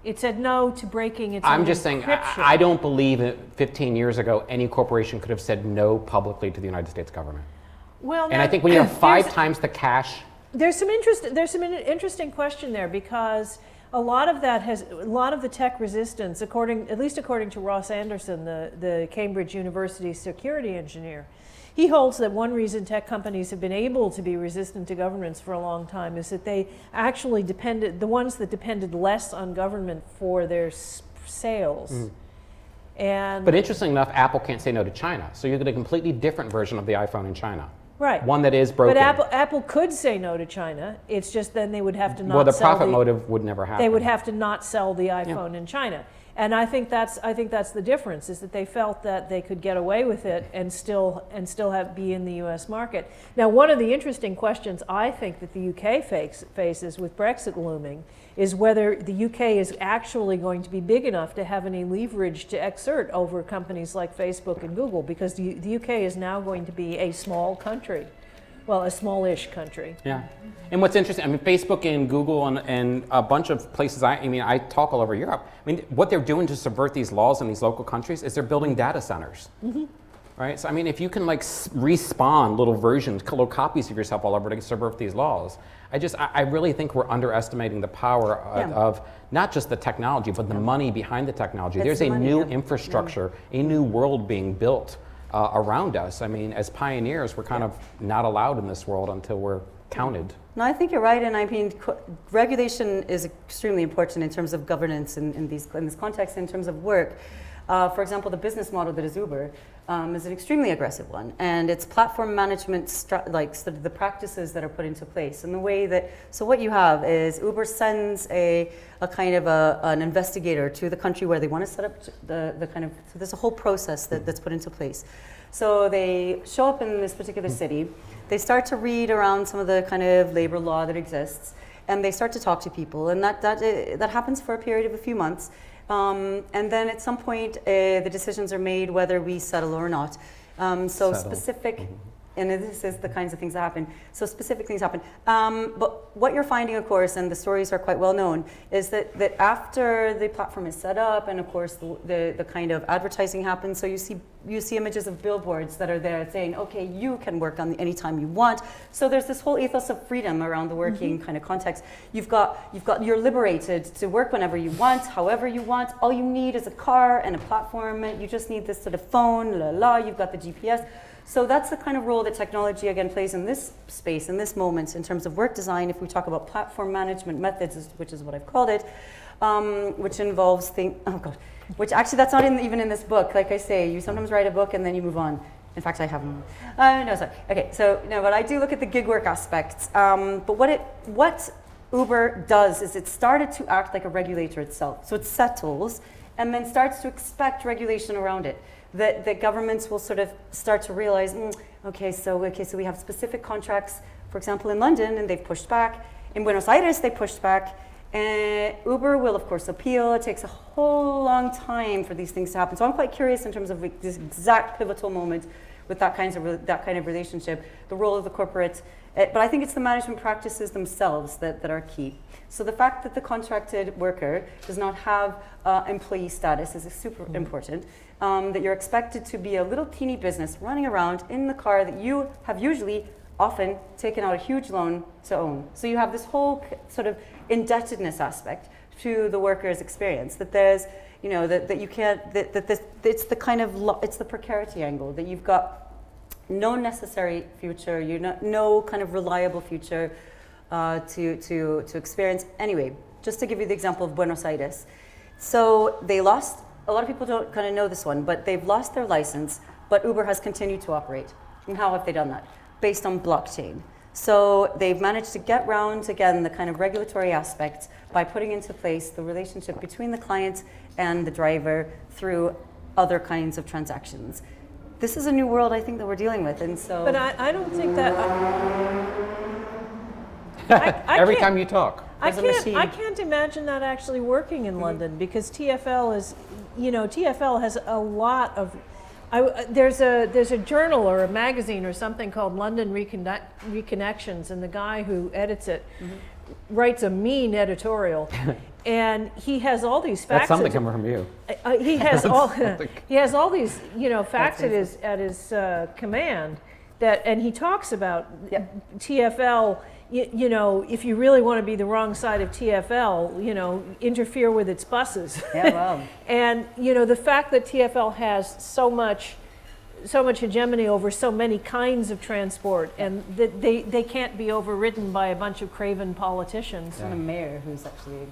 It said no to breaking its own I'm just saying, encryption. I don't believe that 15 years ago any corporation could have said no publicly to the United States government. Well, And I think when you have 5 times the cash. There's some interesting question there because a lot of the tech resistance, at least according to Ross Anderson, the Cambridge University security engineer, he holds that one reason tech companies have been able to be resistant to governments for a long time is that they actually the ones that depended less on government for their sales. But interesting enough, Apple can't say no to China. So you get a completely different version of the iPhone in China. Right. One that is broken. But Apple could say no to China. It's just then they would have to not Well, the sell profit motive would never happen. They would have to not sell the iPhone in China. And I think that's the difference, is that they felt that they could get away with it and still be in the U.S. market. Now, one of the interesting questions I think that the UK faces with Brexit looming is whether the UK is actually going to be big enough to have any leverage to exert over companies like Facebook and Google, because the UK is now going to be a small country. Well, a smallish country. Yeah. And what's interesting, Facebook and Google and a bunch of places, I talk all over Europe. What they're doing to subvert these laws in these local countries is they're building data centers. Right? So, if you can respawn little versions, little copies of yourself all over to subvert these laws, I really think we're underestimating the power of not just the technology, but the money behind the technology. There's a new infrastructure, a new world being built around us. As pioneers, we're kind of not allowed in this world until we're counted. No, I think you're right, and regulation is extremely important in terms of governance in this context, in terms of work. For example, the business model that is Uber is an extremely aggressive one, and it's platform management, the practices that are put into place, and the way that. So what you have is Uber sends a kind of an investigator to the country where they want to set up the kind of. So there's a whole process that's put into place. So they show up in this particular city. They start to read around some of the kind of labor law that exists, and they start to talk to people, and that happens for a period of a few months. And then at some point, the decisions are made whether we settle or not. Specific, and this is the kinds of things that happen. So specific things happen. But what you're finding, of course, and the stories are quite well known, is that after the platform is set up, and of course the kind of advertising happens. So you see images of billboards that are there saying, okay, you can work on anytime you want. So there's this whole ethos of freedom around the working kind of context. You're liberated to work whenever you want, however you want. All you need is a car and a platform. You just need this sort of phone, you've got the GPS. So that's the kind of role that technology, again, plays in this space, in this moment, in terms of work design. If we talk about platform management methods, which is what I've called it, which involves which actually that's not even in this book. Like I say, you sometimes write a book and then you move on. In fact, I haven't. No, sorry. Okay, but I do look at the gig work aspects. But what Uber does is it started to act like a regulator itself. So it settles and then starts to expect regulation around it. That governments will sort of start to realize, Okay, so we have specific contracts, for example, in London, and they've pushed back. In Buenos Aires, they pushed back. And Uber will, of course, appeal. It takes a whole long time for these things to happen. So I'm quite curious in terms of this exact pivotal moment with that kind of relationship, the role of the corporate. But I think it's the management practices themselves that are key. So the fact that the contracted worker does not have employee status is super important. That you're expected to be a little teeny business running around in the car that you have usually often taken out a huge loan to own. So you have this whole sort of indebtedness aspect to the worker's experience, that there's, you know, that you can't, that this, it's the kind of, it's the precarity angle, that you've got no necessary future, no kind of reliable future to experience. Anyway, just to give you the example of Buenos Aires. So they lost, a lot of people don't kind of know this one, but they've lost their license, but Uber has continued to operate. And how have they done that? Based on blockchain. So they've managed to get round, again, the kind of regulatory aspects by putting into place the relationship between the client and the driver through other kinds of transactions. This is a new world, I think, that we're dealing with, and so... But I don't think that... Every time you talk. I can't imagine that actually working in London, because TfL is, you know, TfL has a lot of... there's a journal or a magazine or something called London Reconnections, and the guy who edits it writes a mean editorial, and he has all these facts. That's something coming from you. He has all these, you know, facts at his command, and he talks about TfL. You know, if you really want to be the wrong side of TfL, you know, interfere with its buses. Yeah, wow. And, you know, the fact that TfL has so much hegemony over so many kinds of transport, and that they can't be overridden by a bunch of craven politicians. And a mayor who's actually,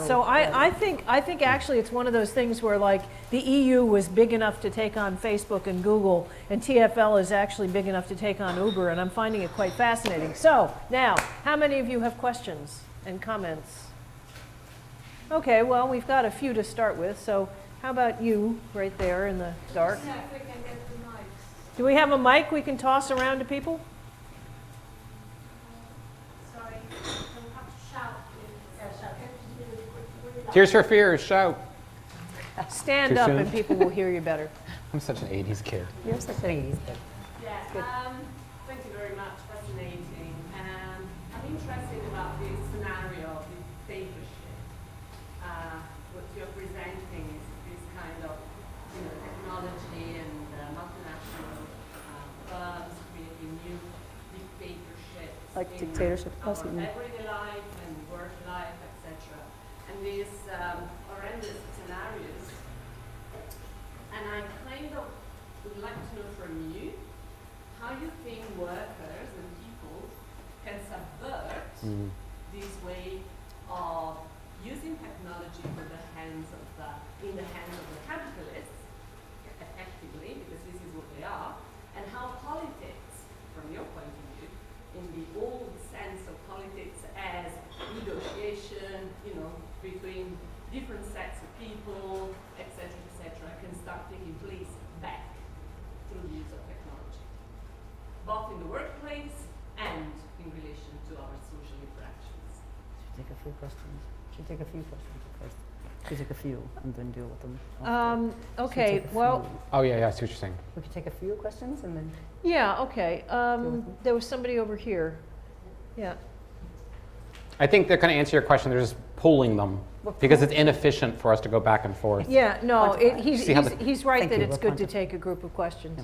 So I think actually it's one of those things where, like, the EU was big enough to take on Facebook and Google, and TfL is actually big enough to take on Uber, and I'm finding it quite fascinating. So now, how many of you have questions and comments? Okay, well, we've got a few to start with, so how about you right there in the dark? Yeah, if we can get the mics. Do we have a mic we can toss around to people? Sorry, you'll have to shout. Tears for Fears, shout. Stand Too up soon? and people will hear you better. I'm such an 80s kid. You're such an 80s kid. Yeah, thank you very much. Fascinating. And I'm interested about this scenario of this dictatorship. What you're presenting is this kind of, you know, technology and multinational firms creating new dictatorships. Like in dictatorship, our possibly. everyday life and work life, etc. And these horrendous scenarios. And I kind of would like to know from you how you think workers and people can subvert this way of using technology in the hands of the capitalists, effectively, because this is what they are, and how politics, from your point of view, in the old sense of politics as negotiation, you know, between different sets of people, etc., can start taking place back through the use of technology, both in the workplace and in relation to our social interactions. Should take a few questions. Should take a few questions first. Should take a few and then deal with them. Okay, Should take a well, few. Oh, yeah, I see what you're saying. We could take a few questions and then. yeah, okay. There was somebody over here. Yeah. I think they're going to answer your question. They're just pooling them because it's inefficient for us to go back and forth. Yeah, no, See how he's right Thank that you. it's We'll good to quantify. take a group of questions.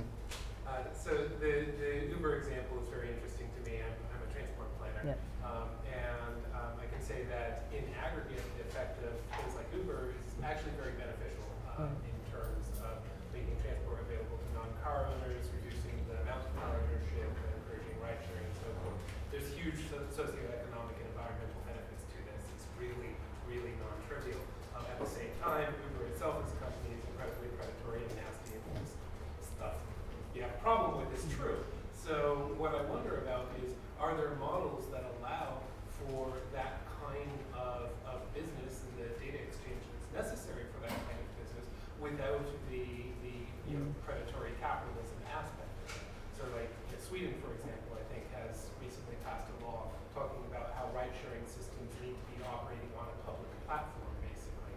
So the Uber example is very interesting to me. I'm a transport planner. Yeah. I can say that in aggregate, the effect of things like Uber is actually very beneficial in terms of making transport available to non-car owners, reducing the amount of car ownership, encouraging ride sharing, and so forth. There's huge socioeconomic and environmental benefits to this. It's really, really non-trivial. At the same time, Uber itself as a company is incredibly predatory and nasty and all this stuff you have a problem with is true. So what I wonder about is, are there models that allow for that kind of business and the data exchange that's necessary for that kind of business without the predatory capitalism aspect of it? Sweden, for example, I think has recently passed a law talking about how ride-sharing systems need to be operating on a public platform, basically,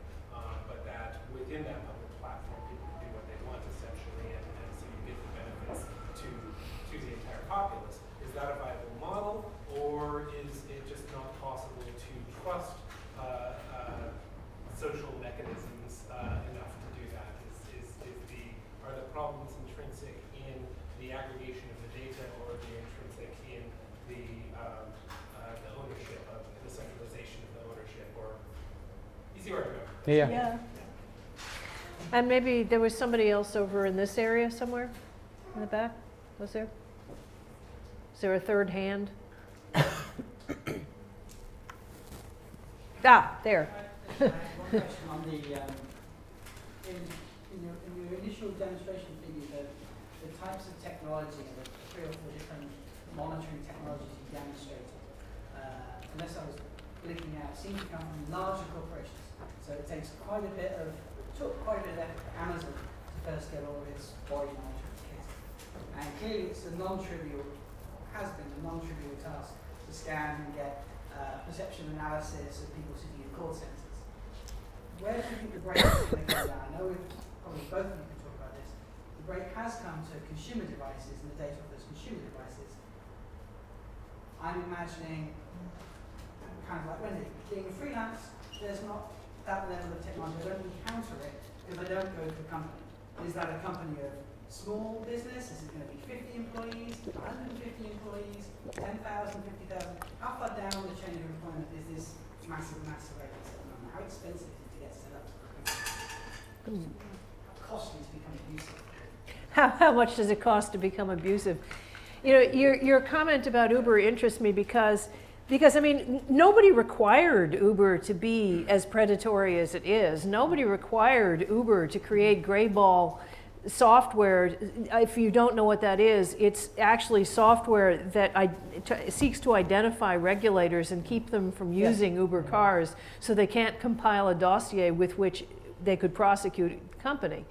but that within that public platform, people can do what they want, essentially, and so you get the benefits to the entire populace. Is that a viable model, or is it just not possible to trust social mechanisms enough to do that? Are the problems intrinsic in the aggregation of the data, or are they intrinsic in the ownership of the centralization of the ownership? Or you see where I'm going? Yeah. And maybe there was somebody else over in this area somewhere in the back, was there? Is there a third hand? There. I have one question on the, in your initial demonstration figure, the types of technology, the 3 or 4 different monitoring technologies you demonstrated, unless I was looking at, seem to come from larger corporations. So it takes took quite a bit of effort for Amazon to first get all of its body monitoring kit. And clearly it's a non-trivial, has been a non-trivial task to scan and get perception analysis of people sitting in call centers. Where do you think the break is going to go down? I know probably both of you can talk about this. The break has come to consumer devices and the data of those consumer devices. I'm imagining, kind of like Wendy, being a freelance, there's not that level of technology. I don't encounter it because I don't go to a company. Is that a company of small business? Is it going to be 50 employees, 150 employees, 10,000, 50,000? How far down the chain of employment is this massive array? How expensive is it to get set up? How costly to become abusive? How much does it cost to become abusive? You know, your comment about Uber interests me because I mean, nobody required Uber to be as predatory as it is. Nobody required Uber to create gray ball software. If you don't know what that is, it's actually software that seeks to identify regulators and keep them from using Uber cars so they can't compile a dossier with which they could prosecute the company.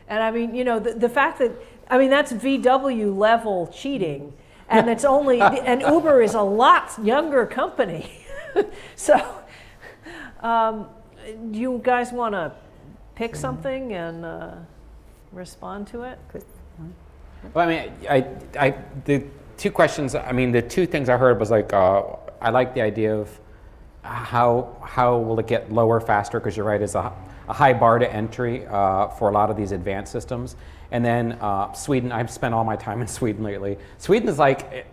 And I mean, you know, the fact that, I mean, that's VW level cheating. And it's only, and Uber is a lot younger company. So, do you guys want to pick something and respond to it? Well, I mean, the 2 questions, I mean, the 2 things I heard was like, I like the idea of how will it get lower faster, because you're right, it's a high bar to entry for a lot of these advanced systems. And then Sweden, I've spent all my time in Sweden lately. Sweden is like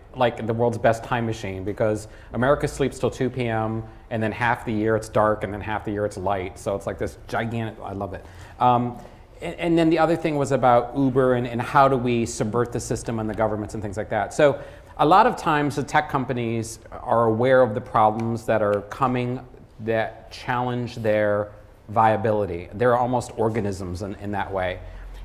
the world's best time machine, because America sleeps till 2 p.m. and then half the year it's dark and then half the year it's light. So it's like this gigantic, I love it. And then the other thing was about Uber and how do we subvert the system and the governments and things like that. So a lot of times the tech companies are aware of the problems that are coming that challenge their viability. They're almost organisms in that way.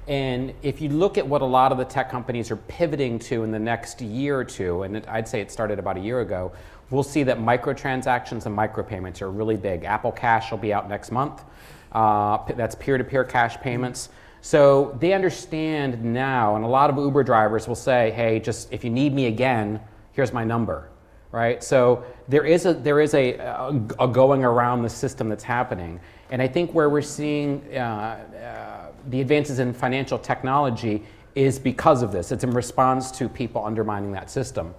And if you look at what a lot of the tech companies are pivoting to in the next year or 2, and I'd say it started about a year ago, we'll see that microtransactions and micropayments are really big. Apple Cash will be out next month. That's peer-to-peer cash payments. So they understand now, and a lot of Uber drivers will say, hey, just if you need me again, here's my number, right? So there is a going around the system that's happening. And I think where we're seeing the advances in financial technology is because of this. It's in response to people undermining that system.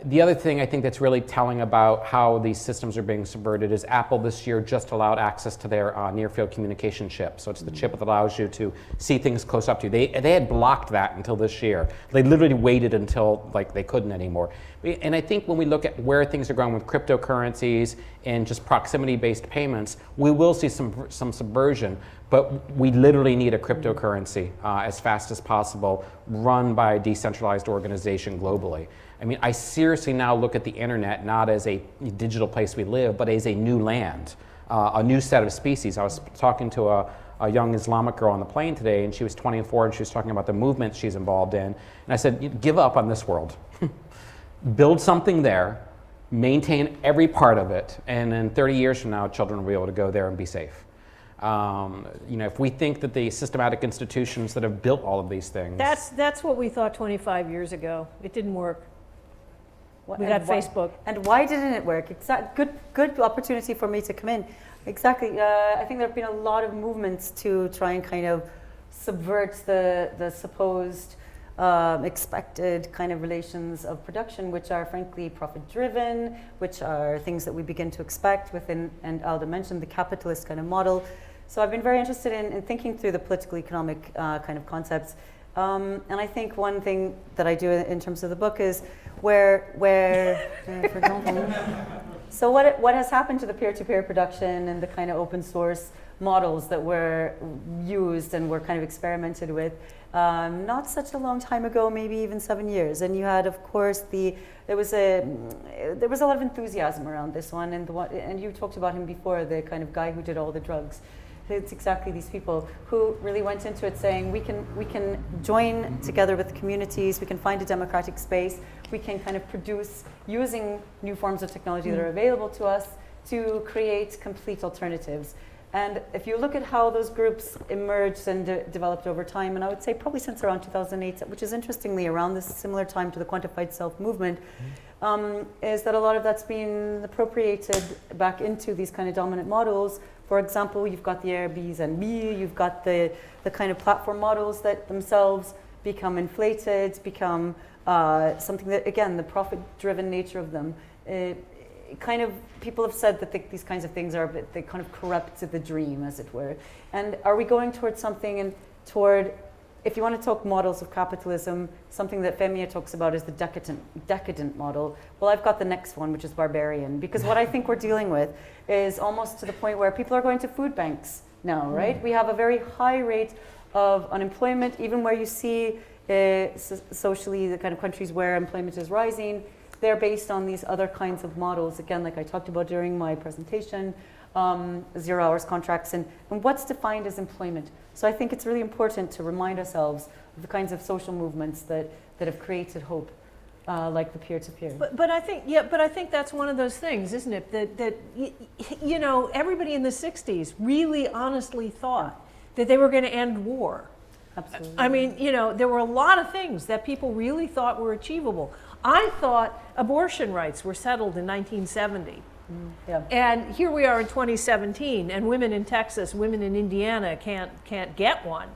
The other thing I think that's really telling about how these systems are being subverted is Apple this year just allowed access to their near-field communication chip. So it's the chip that allows you to see things close up to you. They had blocked that until this year. They literally waited until like they couldn't anymore. And I think when we look at where things are going with cryptocurrencies and just proximity-based payments, we will see some subversion. But we literally need a cryptocurrency as fast as possible, run by a decentralized organization globally. I mean, I seriously now look at the internet not as a digital place we live, but as a new land, a new set of species. I was talking to a young Islamic girl on the plane today, and she was 24, and she was talking about the movement she's involved in. And I said, give up on this world. Build something there, maintain every part of it, and in 30 years from now, children will be able to go there and be safe. You know, if we think that the systematic institutions that have built all of these things. That's what we thought 25 years ago. It didn't work. We got Facebook. And why didn't it work? Good opportunity for me to come in. Exactly. I think there have been a lot of movements to try and kind of subvert the supposed expected kind of relations of production, which are frankly profit-driven, which are things that we begin to expect within, and Alda mentioned, the capitalist kind of model. So I've been very interested in thinking through the political economic kind of concepts. And I think one thing that I do in terms of the book is so what has happened to the peer-to-peer production and the kind of open source models that were used and were kind of experimented with not such a long time ago, maybe even 7 years. And you had, of course, there was a lot of enthusiasm around this one, and you talked about him before, the kind of guy who did all the drugs. It's exactly these people who really went into it saying we can join together with communities, we can find a democratic space, we can kind of produce using new forms of technology that are available to us to create complete alternatives. And if you look at how those groups emerged and developed over time, and I would say probably since around 2008, which is interestingly around this similar time to the quantified self movement, is that a lot of that's been appropriated back into these kind of dominant models. For example, you've got the Airbnb, you've got the kind of platform models that themselves become inflated, become something that, again, the profit-driven nature of them, kind of, people have said that these kinds of things they kind of corrupt the dream, as it were. And are we going towards something and toward, if you want to talk models of capitalism, something that Femia talks about is the decadent model. Well, I've got the next one, which is barbarian, because what I think we're dealing with is almost to the point where people are going to food banks now, right? We have a very high rate of unemployment, even where you see socially the kind of countries where employment is rising. They're based on these other kinds of models, again, like I talked about during my presentation, 0 hours contracts, and what's defined as employment. So I think it's really important to remind ourselves of the kinds of social movements that have created hope, like the peer-to-peer. But I think that's one of those things, isn't it? That you know, everybody in the 60s really honestly thought that they were going to end war. Absolutely. I mean, you know, there were a lot of things that people really thought were achievable. I thought abortion rights were settled in 1970. Yeah. And here we are in 2017, and women in Texas, women in Indiana can't get one.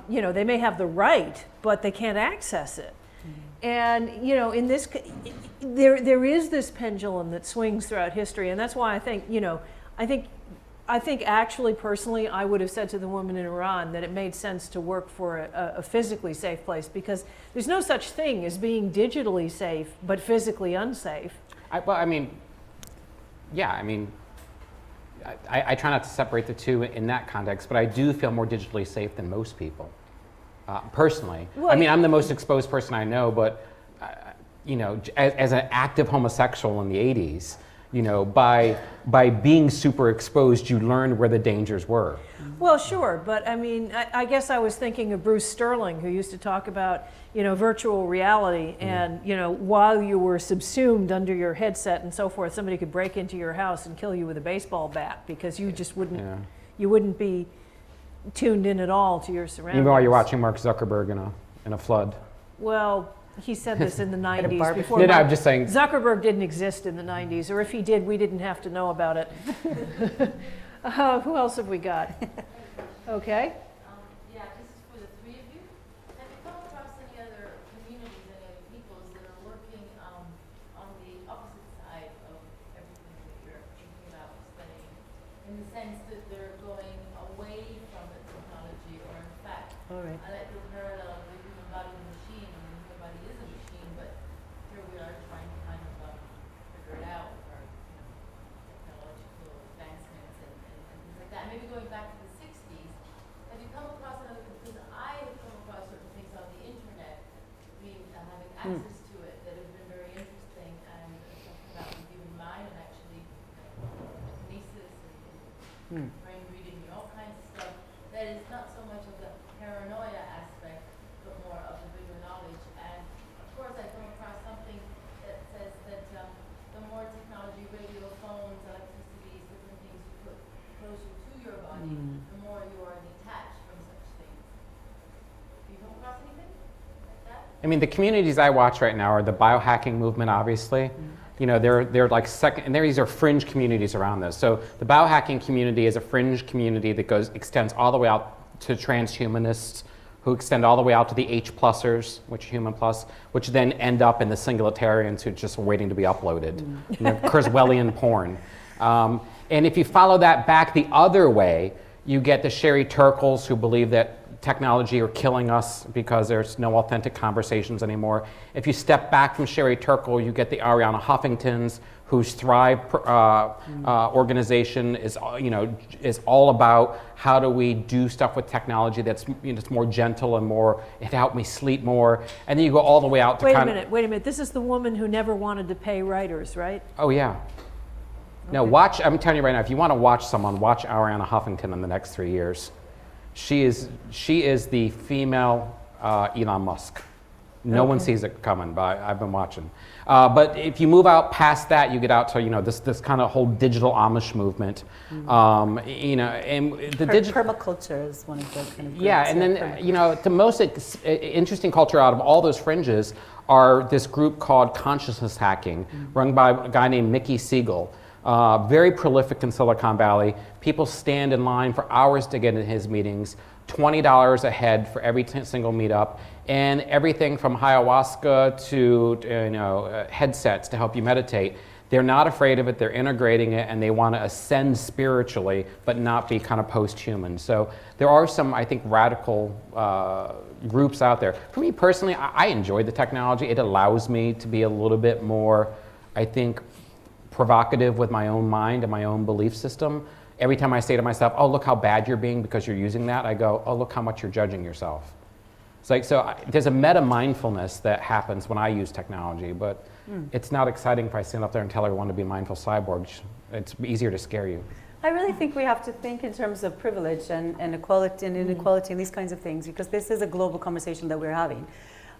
You know, they may have the right, but they can't access it. And you know, in this, there is this pendulum that swings throughout history, and that's why I think, you know, I think actually personally, I would have said to the woman in Iran that it made sense to work for a physically safe place, because there's no such thing as being digitally safe but physically unsafe. I try not to separate the two in that context, but I do feel more digitally safe than most people, personally. Well, I mean, I'm the most exposed person I know, but you know, as an active homosexual in the 80s, you know, by being super exposed, you learned where the dangers were. Well, sure, but I mean, I guess I was thinking of Bruce Sterling, who used to talk about, you know, virtual reality, and you know, while you were subsumed under your headset and so forth, somebody could break into your house and kill you with a baseball bat because you just wouldn't, you wouldn't be tuned in at all to your surroundings. Even while you're watching Mark Zuckerberg in a flood. Well, he said this in the 90s. Before no, I'm just saying. Zuckerberg didn't exist in the 90s, or if he did, we didn't have to know about it. Who else have we got? Okay. Yeah, this is for the three of you. Have you come across any other communities, any other peoples that are working on the opposite side of everything that you're thinking about studying, in the sense that they're going away from the technology, or in fact, All right. I like the parallel of the human body and the machine. I mean, the human body is a machine, but here we are trying to kind of figure it out with our technological advancements and things like that. Maybe going back to the 60s, have you come across another, because I have come across certain things on the internet, having access to it, that have been very interesting, and something about the human mind, and actually telekinesis and brain reading and all kinds of stuff, that is not so much of the paranoia aspect, but more of the bigger knowledge. And of course I come across something that says that the more technology, radio, phones, electricity, different things you put closer to your body, I mean, the communities I watch right now are the biohacking movement, obviously. You know, they're like second, and these are fringe communities around this. So the biohacking community is a fringe community that extends all the way out to transhumanists, who extend all the way out to the H+ers, which are human plus, which then end up in the singularitarians who are just waiting to be uploaded. You know, Kurzweilian porn. And if you follow that back the other way, you get the Sherry Turkles who believe that technology are killing us because there's no authentic conversations anymore. If you step back from Sherry Turkle, you get the Arianna Huffingtons, whose Thrive organization is, is all about how do we do stuff with technology that's it's more gentle and more, it helped me sleep more. And then you go all the way out to Wait a minute. This is the woman who never wanted to pay writers, right? Oh yeah. No, watch, I'm telling you right now, if you want to watch someone, watch Arianna Huffington in the next 3 years. She is the female Elon Musk. No one sees it coming, but I've been watching. But if you move out past that, you get out to this kind of whole digital Amish movement. And the digital permaculture is one of the kind of yeah, and then the most interesting culture out of all those fringes are this group called Consciousness Hacking, run by a guy named Mickey Siegel. Very prolific in Silicon Valley. People stand in line for hours to get in his meetings, $20 a head for every single meetup, and everything from ayahuasca to headsets to help you meditate. They're not afraid of it, they're integrating it, and they want to ascend spiritually, but not be kind of post-human. So there are some, I think, radical groups out there. For me personally, I enjoy the technology. It allows me to be a little bit more, I think, provocative with my own mind and my own belief system. Every time I say to myself, oh, look how bad you're being because you're using that, I go, oh, look how much you're judging yourself. It's like, there's a meta-mindfulness that happens when I use technology, but it's not exciting if I stand up there and tell everyone to be mindful cyborgs. It's easier to scare you. I really think we have to think in terms of privilege and equality and inequality and these kinds of things, because this is a global conversation that we're having.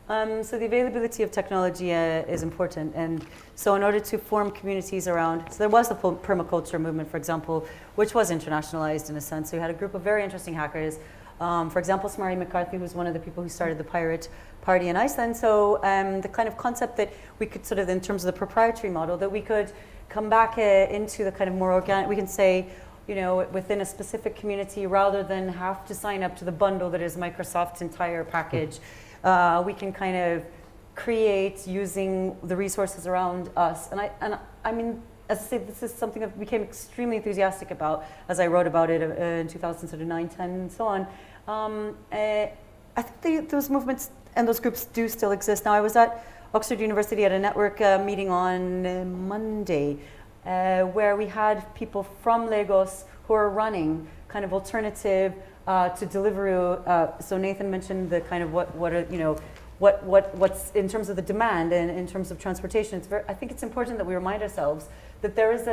So the availability of technology is important, and so in order to form communities around, so there was the permaculture movement, for example, which was internationalized in a sense. So you had a group of very interesting hackers, for example, Smári McCarthy, who's one of the people who started the Pirate Party in Iceland. So the kind of concept that we could sort of, in terms of the proprietary model, that we could come back into the kind of more organic, we can say, within a specific community, rather than have to sign up to the bundle that is Microsoft's entire package. We can kind of create using the resources around us. And I mean, as I say, this is something I became extremely enthusiastic about as I wrote about it in 2009, 10, and so on. I think those movements and those groups do still exist. Now, I was at Oxford University at a network meeting on Monday, where we had people from Lagos who are running kind of alternative to Deliveroo. So Nathan mentioned the kind of what's in terms of the demand and in terms of transportation. I think it's important that we remind ourselves that there's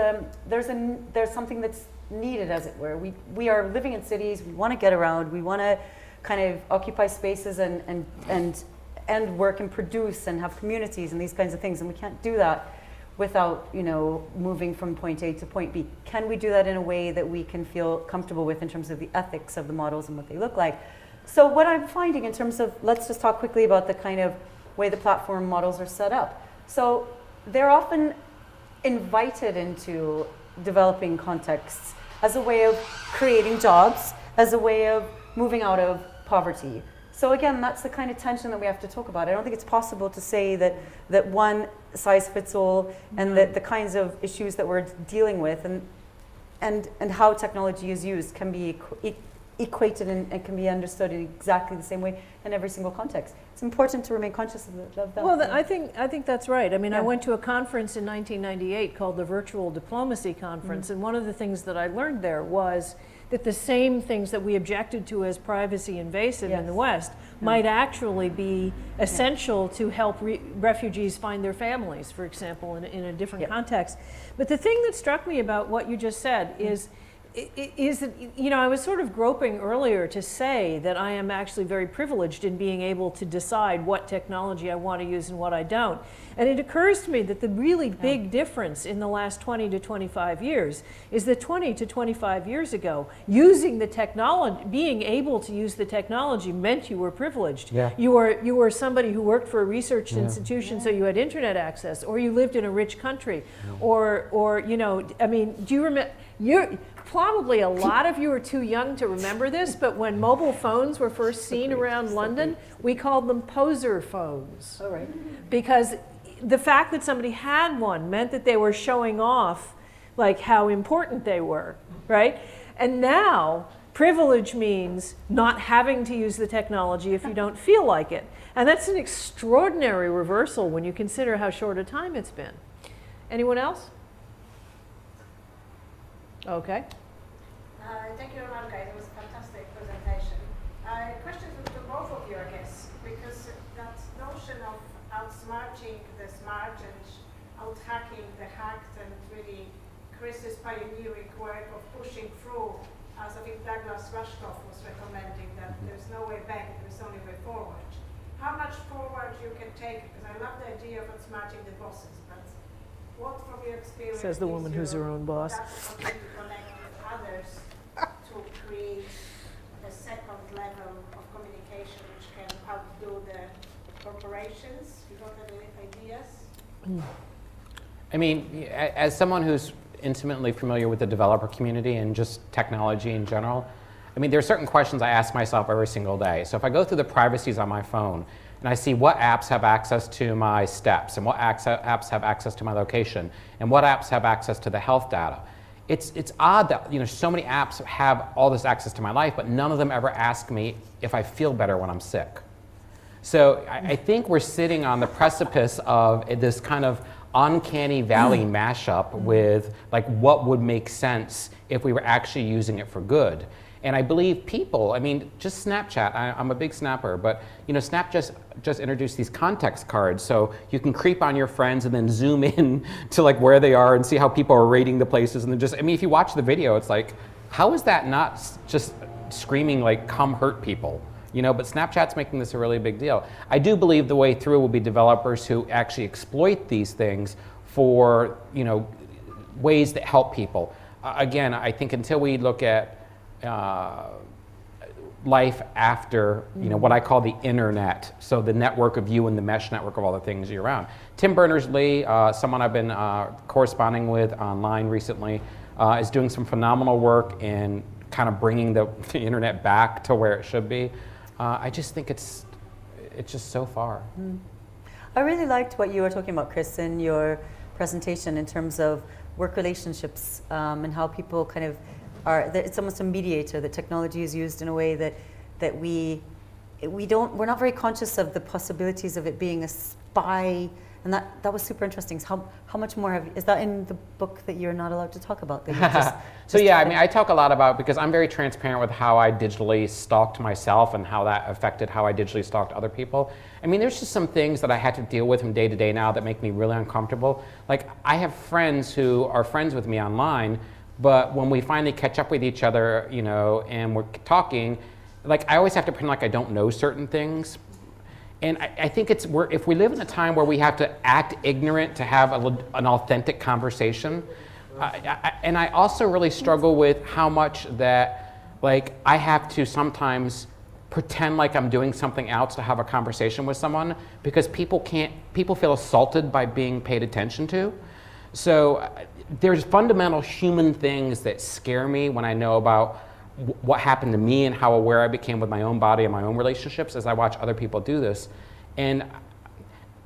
something that's needed, as it were. We are living in cities. We want to get around. We want to kind of occupy spaces and work and produce and have communities and these kinds of things. And we can't do that without moving from point A to point B. Can we do that in a way that we can feel comfortable with in terms of the ethics of the models and what they look like? So what I'm finding in terms of, let's just talk quickly about the kind of way the platform models are set up. So they're often invited into developing contexts as a way of creating jobs, as a way of moving out of poverty. So again, that's the kind of tension that we have to talk about. I don't think it's possible to say that one size fits all, and that the kinds of issues that we're dealing with and how technology is used can be equated and can be understood in exactly the same way in every single context. It's important to remain conscious of that. Well, I think that's right. I mean, Yeah. I went to a conference in 1998 called the Virtual Diplomacy Conference, and one of the things that I learned there was that the same things that we objected to as privacy invasive in the West might actually be essential to help refugees find their families, for example, in a different context. But the thing that struck me about what you just said is is that, you know, I was sort of groping earlier to say that I am actually very privileged in being able to decide what technology I want to use and what I don't. And it occurs to me that the really big difference in the last 20 to 25 years is that 20 to 25 years ago, using the technology, being able to use the technology meant you were privileged. Yeah. You were somebody who worked for a research institution, so you had internet access, or you lived in a rich country, or you know, I mean, do you remember? Probably a lot of you are too young to remember this, but when mobile phones were first seen around London, we called them poser phones. All right. Because the fact that somebody had one meant that they were showing off like how important they were, right? And now privilege means not having to use the technology if you don't feel like it. And that's an extraordinary reversal when you consider how short a time it's been. Anyone else? Okay. Thank you very much, guys. It was a fantastic presentation. Questions to both of you, I guess, because that notion of outsmarting the smart and out-hacking the hacked, and really Chris's pioneering work of pushing through, as I think Douglas Rushkoff was recommending, that there's no way back, there's only way forward. How much forward you can take, because I love the idea of outsmarting the bosses, but what from your experience Says the woman who's her own boss. That's the opportunity to connect with others to create a second level of communication which can outdo the corporations? You got any ideas? I mean, as someone who's intimately familiar with the developer community and just technology in general, I mean, there are certain questions I ask myself every single day. So if I go through the privacies on my phone and I see what apps have access to my steps and what apps have access to my location and what apps have access to the health data, it's odd that, you know, so many apps have all this access to my life, but none of them ever ask me if I feel better when I'm sick. So I think we're sitting on the precipice of this kind of uncanny valley mashup with like what would make sense if we were actually using it for good. And I believe people, I mean, just Snapchat, I'm a big snapper, but you know, Snap just introduced these context cards, so you can creep on your friends and then zoom in to like where they are and see how people are rating the places, and then just, I mean, if you watch the video, it's like, how is that not just screaming like, come hurt people? You know, but Snapchat's making this a really big deal. I do believe the way through will be developers who actually exploit these things for, you know, ways that help people. Again, I think until we look at life after, you know, what I call the internet, so the network of you and the mesh network of all the things you're around. Tim Berners-Lee, someone I've been corresponding with online recently, is doing some phenomenal work in kind of bringing the internet back to where it should be. I just think it's just so far. I really liked what you were talking about, Chris, in your presentation in terms of work relationships and how people kind of are, that it's almost a mediator, that technology is used in a way that we're not very conscious of the possibilities of it being a spy, and that was super interesting. So how much more is that in the book that you're not allowed to talk about? So yeah, I mean, I talk a lot about, because I'm very transparent with how I digitally stalked myself and how that affected how I digitally stalked other people. I mean, there's just some things that I had to deal with from day to day now that make me really uncomfortable. Like, I have friends who are friends with me online, but when we finally catch up with each other, you know, and we're talking, like, I always have to pretend like I don't know certain things. And I think if we live in a time where we have to act ignorant to have an authentic conversation, and I also really struggle with how much that, like, I have to sometimes pretend like I'm doing something else to have a conversation with someone, because people feel assaulted by being paid attention to. So there's fundamental human things that scare me when I know about what happened to me and how aware I became with my own body and my own relationships as I watch other people do this. And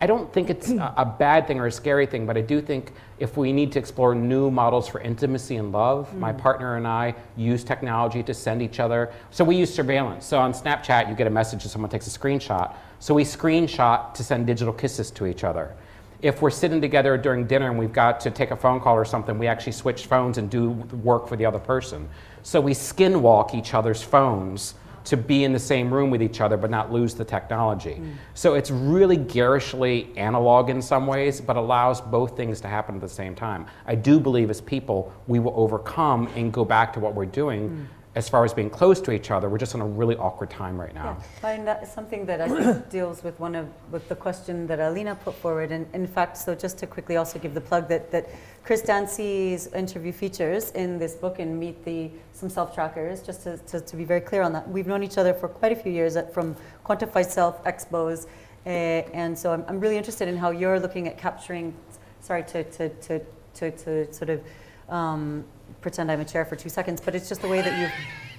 I don't think it's a bad thing or a scary thing, but I do think if we need to explore new models for intimacy and love, my partner and I use technology to send each other. So we use surveillance. So on Snapchat, you get a message and someone takes a screenshot. So we screenshot to send digital kisses to each other. If we're sitting together during dinner and we've got to take a phone call or something, we actually switch phones and do work for the other person. So we skinwalk each other's phones to be in the same room with each other but not lose the technology. So it's really garishly analog in some ways, but allows both things to happen at the same time. I do believe as people, we will overcome and go back to what we're doing. As far as being close to each other, we're just in a really awkward time right now. Yeah, and that is something that I think deals with with the question that Alina put forward. And in fact, so just to quickly also give the plug that Chris Dancy's interview features in this book and Meet some self-trackers, just to be very clear on that. We've known each other for quite a few years from Quantified Self Expos. And so I'm really interested in how you're looking at capturing, sorry to sort of, pretend I'm a chair for 2 seconds, but it's just the way that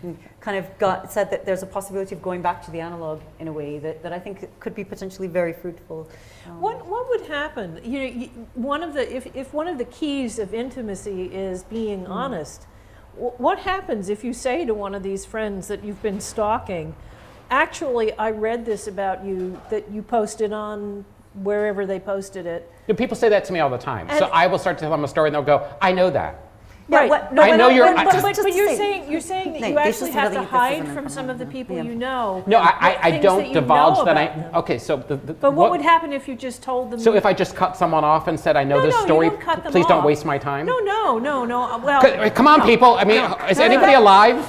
you've kind of said that there's a possibility of going back to the analog in a way that I think could be potentially very fruitful. What would happen? If one of the keys of intimacy is being honest, what happens if you say to one of these friends that you've been stalking, actually, I read this about you that you posted on wherever they posted it. People say that to me all the time. So I will start to tell them a story and they'll go, I know that. Right. I know you're. But you're saying that Nate, you this actually is have really to hide different from some of the people Yeah. you know. No, I things don't that you divulge know that about them. Okay, so But what would happen if you just told them? So if I just cut someone off and said, I know this you story, don't cut them please don't off. waste my time? No. Well, Come on, people. I mean, is anybody alive?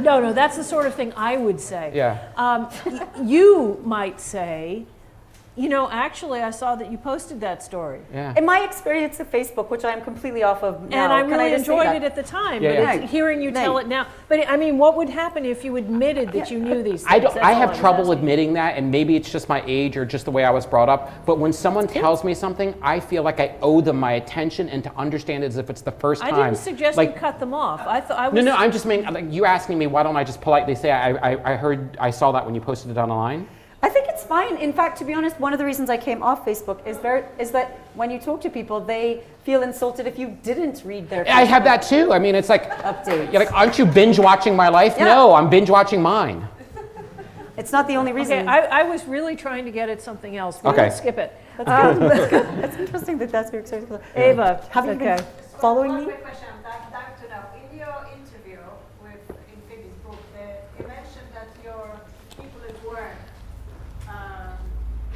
no. That's the sort of thing I would say. Yeah. You might say, actually, I saw that you posted that story. Yeah. In my experience of Facebook, which I am completely off of now, And I can really just say enjoyed that? it at the time, Yeah, but yeah. hearing you tell it now. But I mean, what would happen if you admitted that you knew these things? I That's all have was trouble asking. admitting that, and maybe it's just my age or just the way I was brought up. But when someone tells me something, I feel like I owe them my attention and to understand it as if it's the first I time. didn't suggest you cut them off. I thought I was. No, I'm just meaning, like, you asking me, why don't I just politely say, I saw that when you posted it online? I think it's fine. In fact, to be honest, one of the reasons I came off Facebook is that when you talk to people, they feel insulted if you didn't read their I have that too. I mean, it's like, updates. you're like, aren't you binge watching my life? Yeah. No, I'm binge watching mine. It's not the only reason. Okay, I was really trying to get at something else. We'll Okay. skip it. That's interesting that that's your experience. Ava, Have you been following One me? quick question, I'd like to know, in your interview in Phoebe's book, you mentioned that your people at work,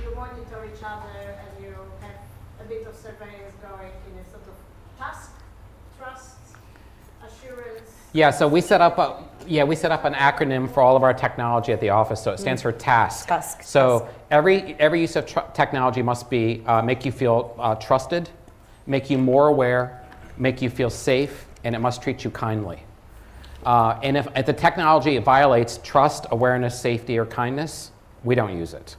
you monitor each other and you have a bit of surveillance going in a sort of task, trust, assurance. Yeah, so we set up an acronym for all of our technology at the office. So it stands for TASK. Task. So every use of technology must be make you feel trusted, make you more aware, make you feel safe, and it must treat you kindly. And if the technology violates trust, awareness, safety, or kindness, we don't use it.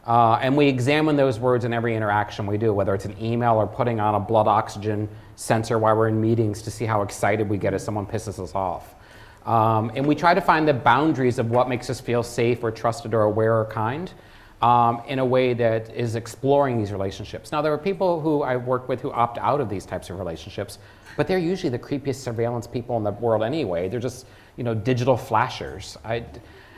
And we examine those words in every interaction we do, whether it's an email or putting on a blood oxygen sensor while we're in meetings to see how excited we get if someone pisses us off. And we try to find the boundaries of what makes us feel safe or trusted or aware or kind in a way that is exploring these relationships. Now, there are people who I work with who opt out of these types of relationships, but they're usually the creepiest surveillance people in the world anyway. They're just, digital flashers.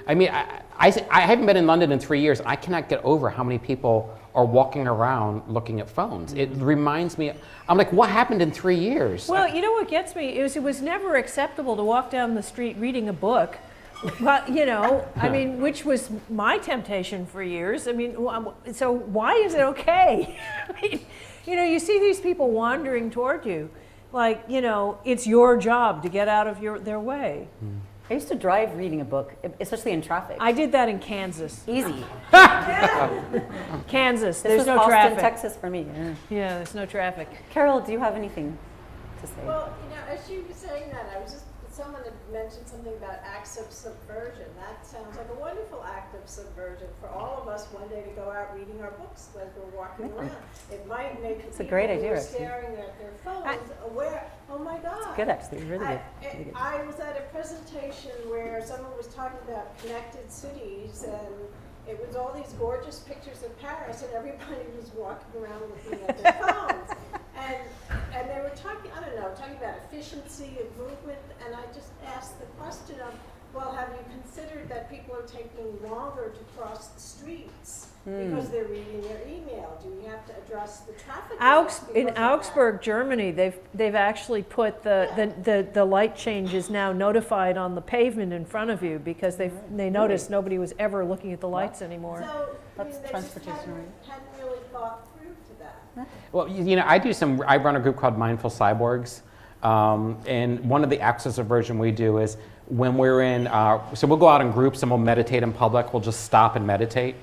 I mean, I haven't been in London in 3 years. I cannot get over how many people are walking around looking at phones. It reminds me, I'm like, what happened in 3 years? Well, what gets me is it was never acceptable to walk down the street reading a book. But, I mean, which was my temptation for years. I mean, so why is it okay? I mean, you see these people wandering toward you, like, it's your job to get out of their way. I used to drive reading a book, especially in traffic. I did that in Kansas. Easy. Kansas, This there's was no Austin, traffic. Texas for me. Yeah. Yeah, there's no traffic. Carol, do you have anything to say? Well, as you were saying that, someone had mentioned something about acts of subversion. That sounds like a wonderful act of subversion for all of us one day to go out reading our books as we're walking around. It might make It's the a great people who idea, are actually. staring at their phones aware, oh my God. It's good, actually. Really good. Really good. I was at a presentation where someone was talking about connected cities, and it was all these gorgeous pictures of Paris, and everybody was walking around looking at their phones. And they were talking about efficiency of movement, and I just asked the question of, well, have you considered that people are taking longer to cross the streets because they're reading their email? Do we have have to address the traffic. In laws because of that. Augsburg, Germany, they've actually put the light change is now notified on the pavement in front of you because they noticed nobody was ever looking at the lights anymore. So, I mean, That's they just transportation, hadn't really thought through to that. Well, you know, I run a group called Mindful Cyborgs, and one of the access aversion we do is when we're in, so we'll go out in groups and we'll meditate in public, we'll just stop and meditate,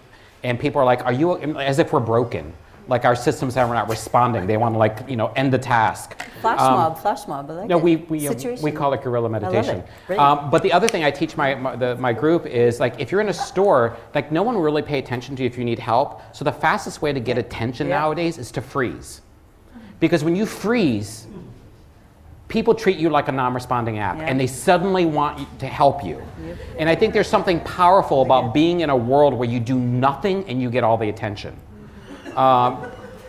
and people are like, are you, as if we're broken, like our systems are not responding, they want to like, you know, end the task. Flash mob, I like No, it. we Situation. call it guerrilla meditation. it. Brilliant. But the other thing I teach my group is like if you're in a store, like no one will really pay attention to you if you need help. So the fastest way to get attention nowadays is to freeze, because when you freeze, people treat you like a non-responding app, and they suddenly want to help you. And I think there's something powerful about being in a world where you do nothing and you get all the attention.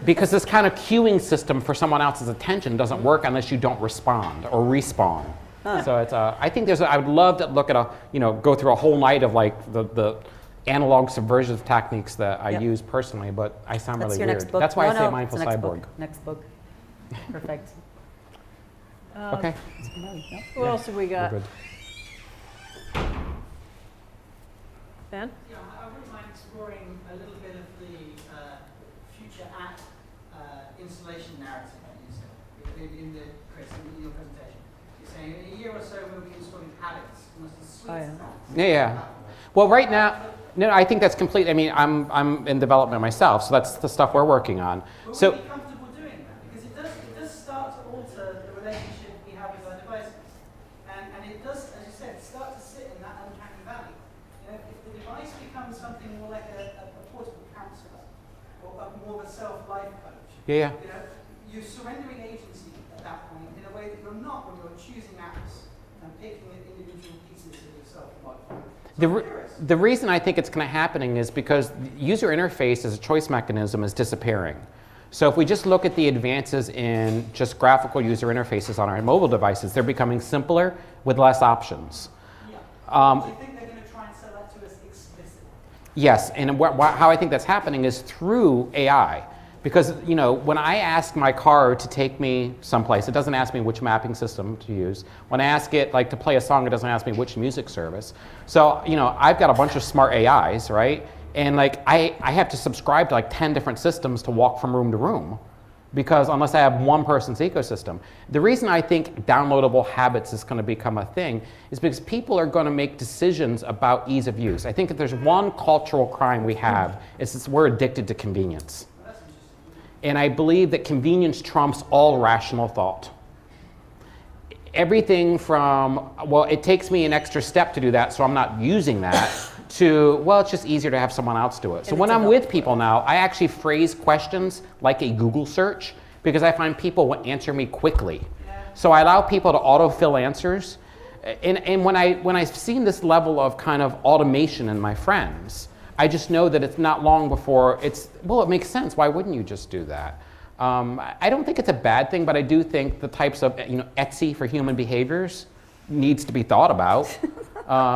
Because this kind of queuing system for someone else's attention doesn't work unless you don't respond or respawn. So it's, I think I would love to look at go through a whole night of like the analog subversive techniques that I use personally, but I sound That's really your weird. next book. That's why I say it's Mindful the next Cyborg. book. Next book. Perfect. Okay, Who else have we we're got? good. Ben? Yeah, I wouldn't mind exploring a little bit of the future app installation narrative that you said in your presentation. You're saying in a year or so we'll be installing habits, almost a suite of apps. Yeah. Well, right now, no, I think that's complete. I mean, I'm in development myself, so that's the stuff we're working on. But So. would we be comfortable doing that? Because it does start to alter the relationship we have with our devices. And it does, as you said, start to sit in that uncanny valley. You know, if the device becomes something more like a portable counselor or more of a self-life coach, Yeah. you know, you're surrendering agency at that point in a way that you're not when you're choosing apps and picking individual pieces of yourself to modify. The reason I think it's going to happen is because user interface as a choice mechanism is disappearing. So if we just look at the advances in just graphical user interfaces on our mobile devices, they're becoming simpler with less options. Yeah. Do you think they're going to try and sell that to us explicitly? Yes, and how I think that's happening is through AI. Because when I ask my car to take me someplace, it doesn't ask me which mapping system to use. When I ask it to play a song, it doesn't ask me which music service. So I've got a bunch of smart AIs, right? And I have to subscribe to 10 different systems to walk from room to room, because unless I have one person's ecosystem. The reason I think downloadable habits is going to become a thing is because people are going to make decisions about ease of use. I think if there's one cultural crime we have, it's we're addicted to convenience. And I believe that convenience trumps all rational thought. Everything from, well, it takes me an extra step to do that, so I'm not using that, to, well, it's just easier to have someone else do it. So when I'm with people now, I actually phrase questions like a Google search, because I find people will answer me quickly. So I allow people to autofill answers. And when I've seen this level of kind of automation in my friends, I just know that it's not long before it makes sense. Why wouldn't you just do that? I don't think it's a bad thing, but I do think the types of, Etsy for human behaviors needs to be thought about,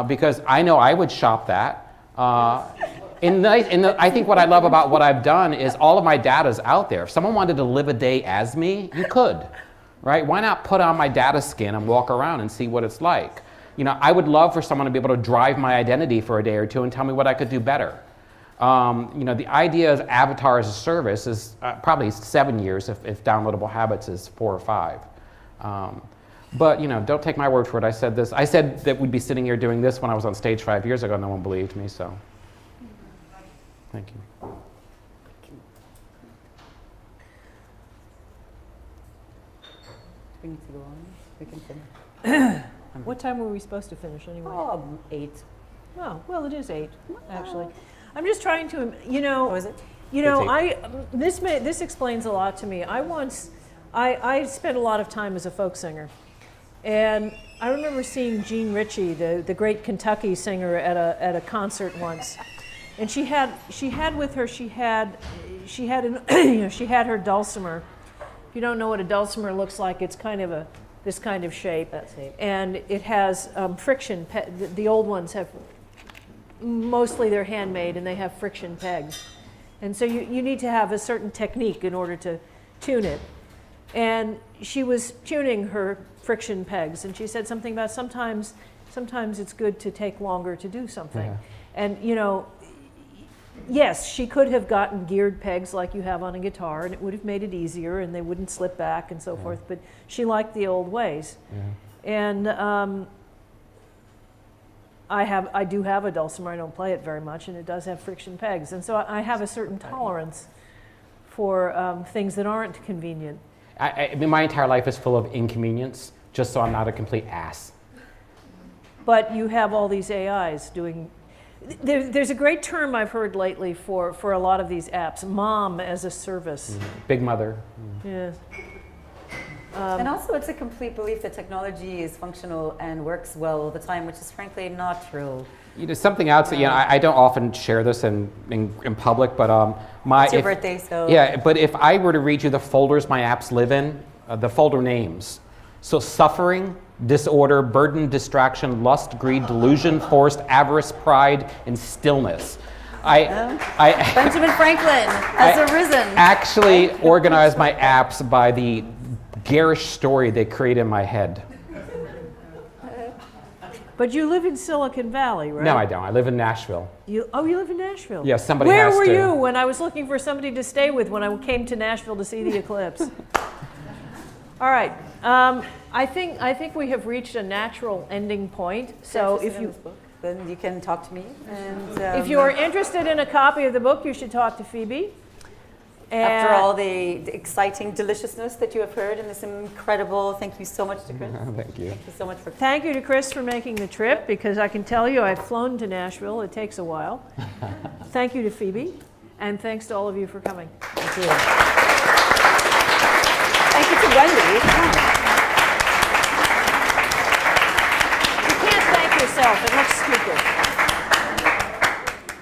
because I know I would shop that. I think what I love about what I've done is all of my data is out there. If someone wanted to live a day as me, you could, right? Why not put on my data skin and walk around and see what it's like? I would love for someone to be able to drive my identity for a day or two and tell me what I could do better. The idea of avatar as a service is probably 7 years if downloadable habits is 4 or 5. But don't take my word for it. I said that we'd be sitting here doing this when I was on stage 5 years ago. No one believed me, so thank you. We need to go on. We can finish. What time were we supposed to finish anyway? 8. Oh, well, it is 8, actually. I'm just trying to, Oh, is it? This explains a lot to me. I spent a lot of time as a folk singer, and I remember seeing Jean Ritchie, the great Kentucky singer, at a concert once, and she had with her her dulcimer. If you don't know what a dulcimer looks like, it's kind of this kind of shape, and it has friction. The old ones have. Mostly they're handmade and they have friction pegs. And so you need to have a certain technique in order to tune it. And she was tuning her friction pegs, and she said something about sometimes it's good to take longer to do something. Yeah. And you know, yes, she could have gotten geared pegs like you have on a guitar, and it would have made it easier, and they wouldn't slip back and so forth. But she liked the old ways. Yeah. And I do have a dulcimer. I don't play it very much, and it does have friction pegs. And so I have a certain tolerance for things that aren't convenient. I mean, my entire life is full of inconvenience, just so I'm not a complete ass. But you have all these AIs doing. There's a great term I've heard lately for a lot of these apps, mom as a service. Big mother. Yeah. And also, it's a complete belief that technology is functional and works well all the time, which is frankly not true. You know, something else that, you know, I don't often share this in public, but It's your birthday, so. Yeah, but if I were to read you the folders my apps live in, the folder names. So suffering, disorder, burden, distraction, lust, greed, delusion, forced, avarice, pride, and stillness. Benjamin Franklin has arisen. Actually organize my apps by the garish story they create in my head. But you live in Silicon Valley, right? No, I don't. I live in Nashville. You live in Nashville? Yeah, somebody Where has were to. you when I was looking for somebody to stay with when I came to Nashville to see the eclipse? All right. I think we have reached a natural ending point. So if you then you can talk to me. And if you are interested in a copy of the book, you should talk to Phoebe. after all the exciting deliciousness that you have heard in this incredible, thank you so much to Chris. Thank you. Thank you so much for Thank you to Chris for making the trip, because I can tell you I've flown to Nashville. It takes a while. Thank you to Phoebe, and thanks to all of you for coming. Thank you. Thank you to Wendy.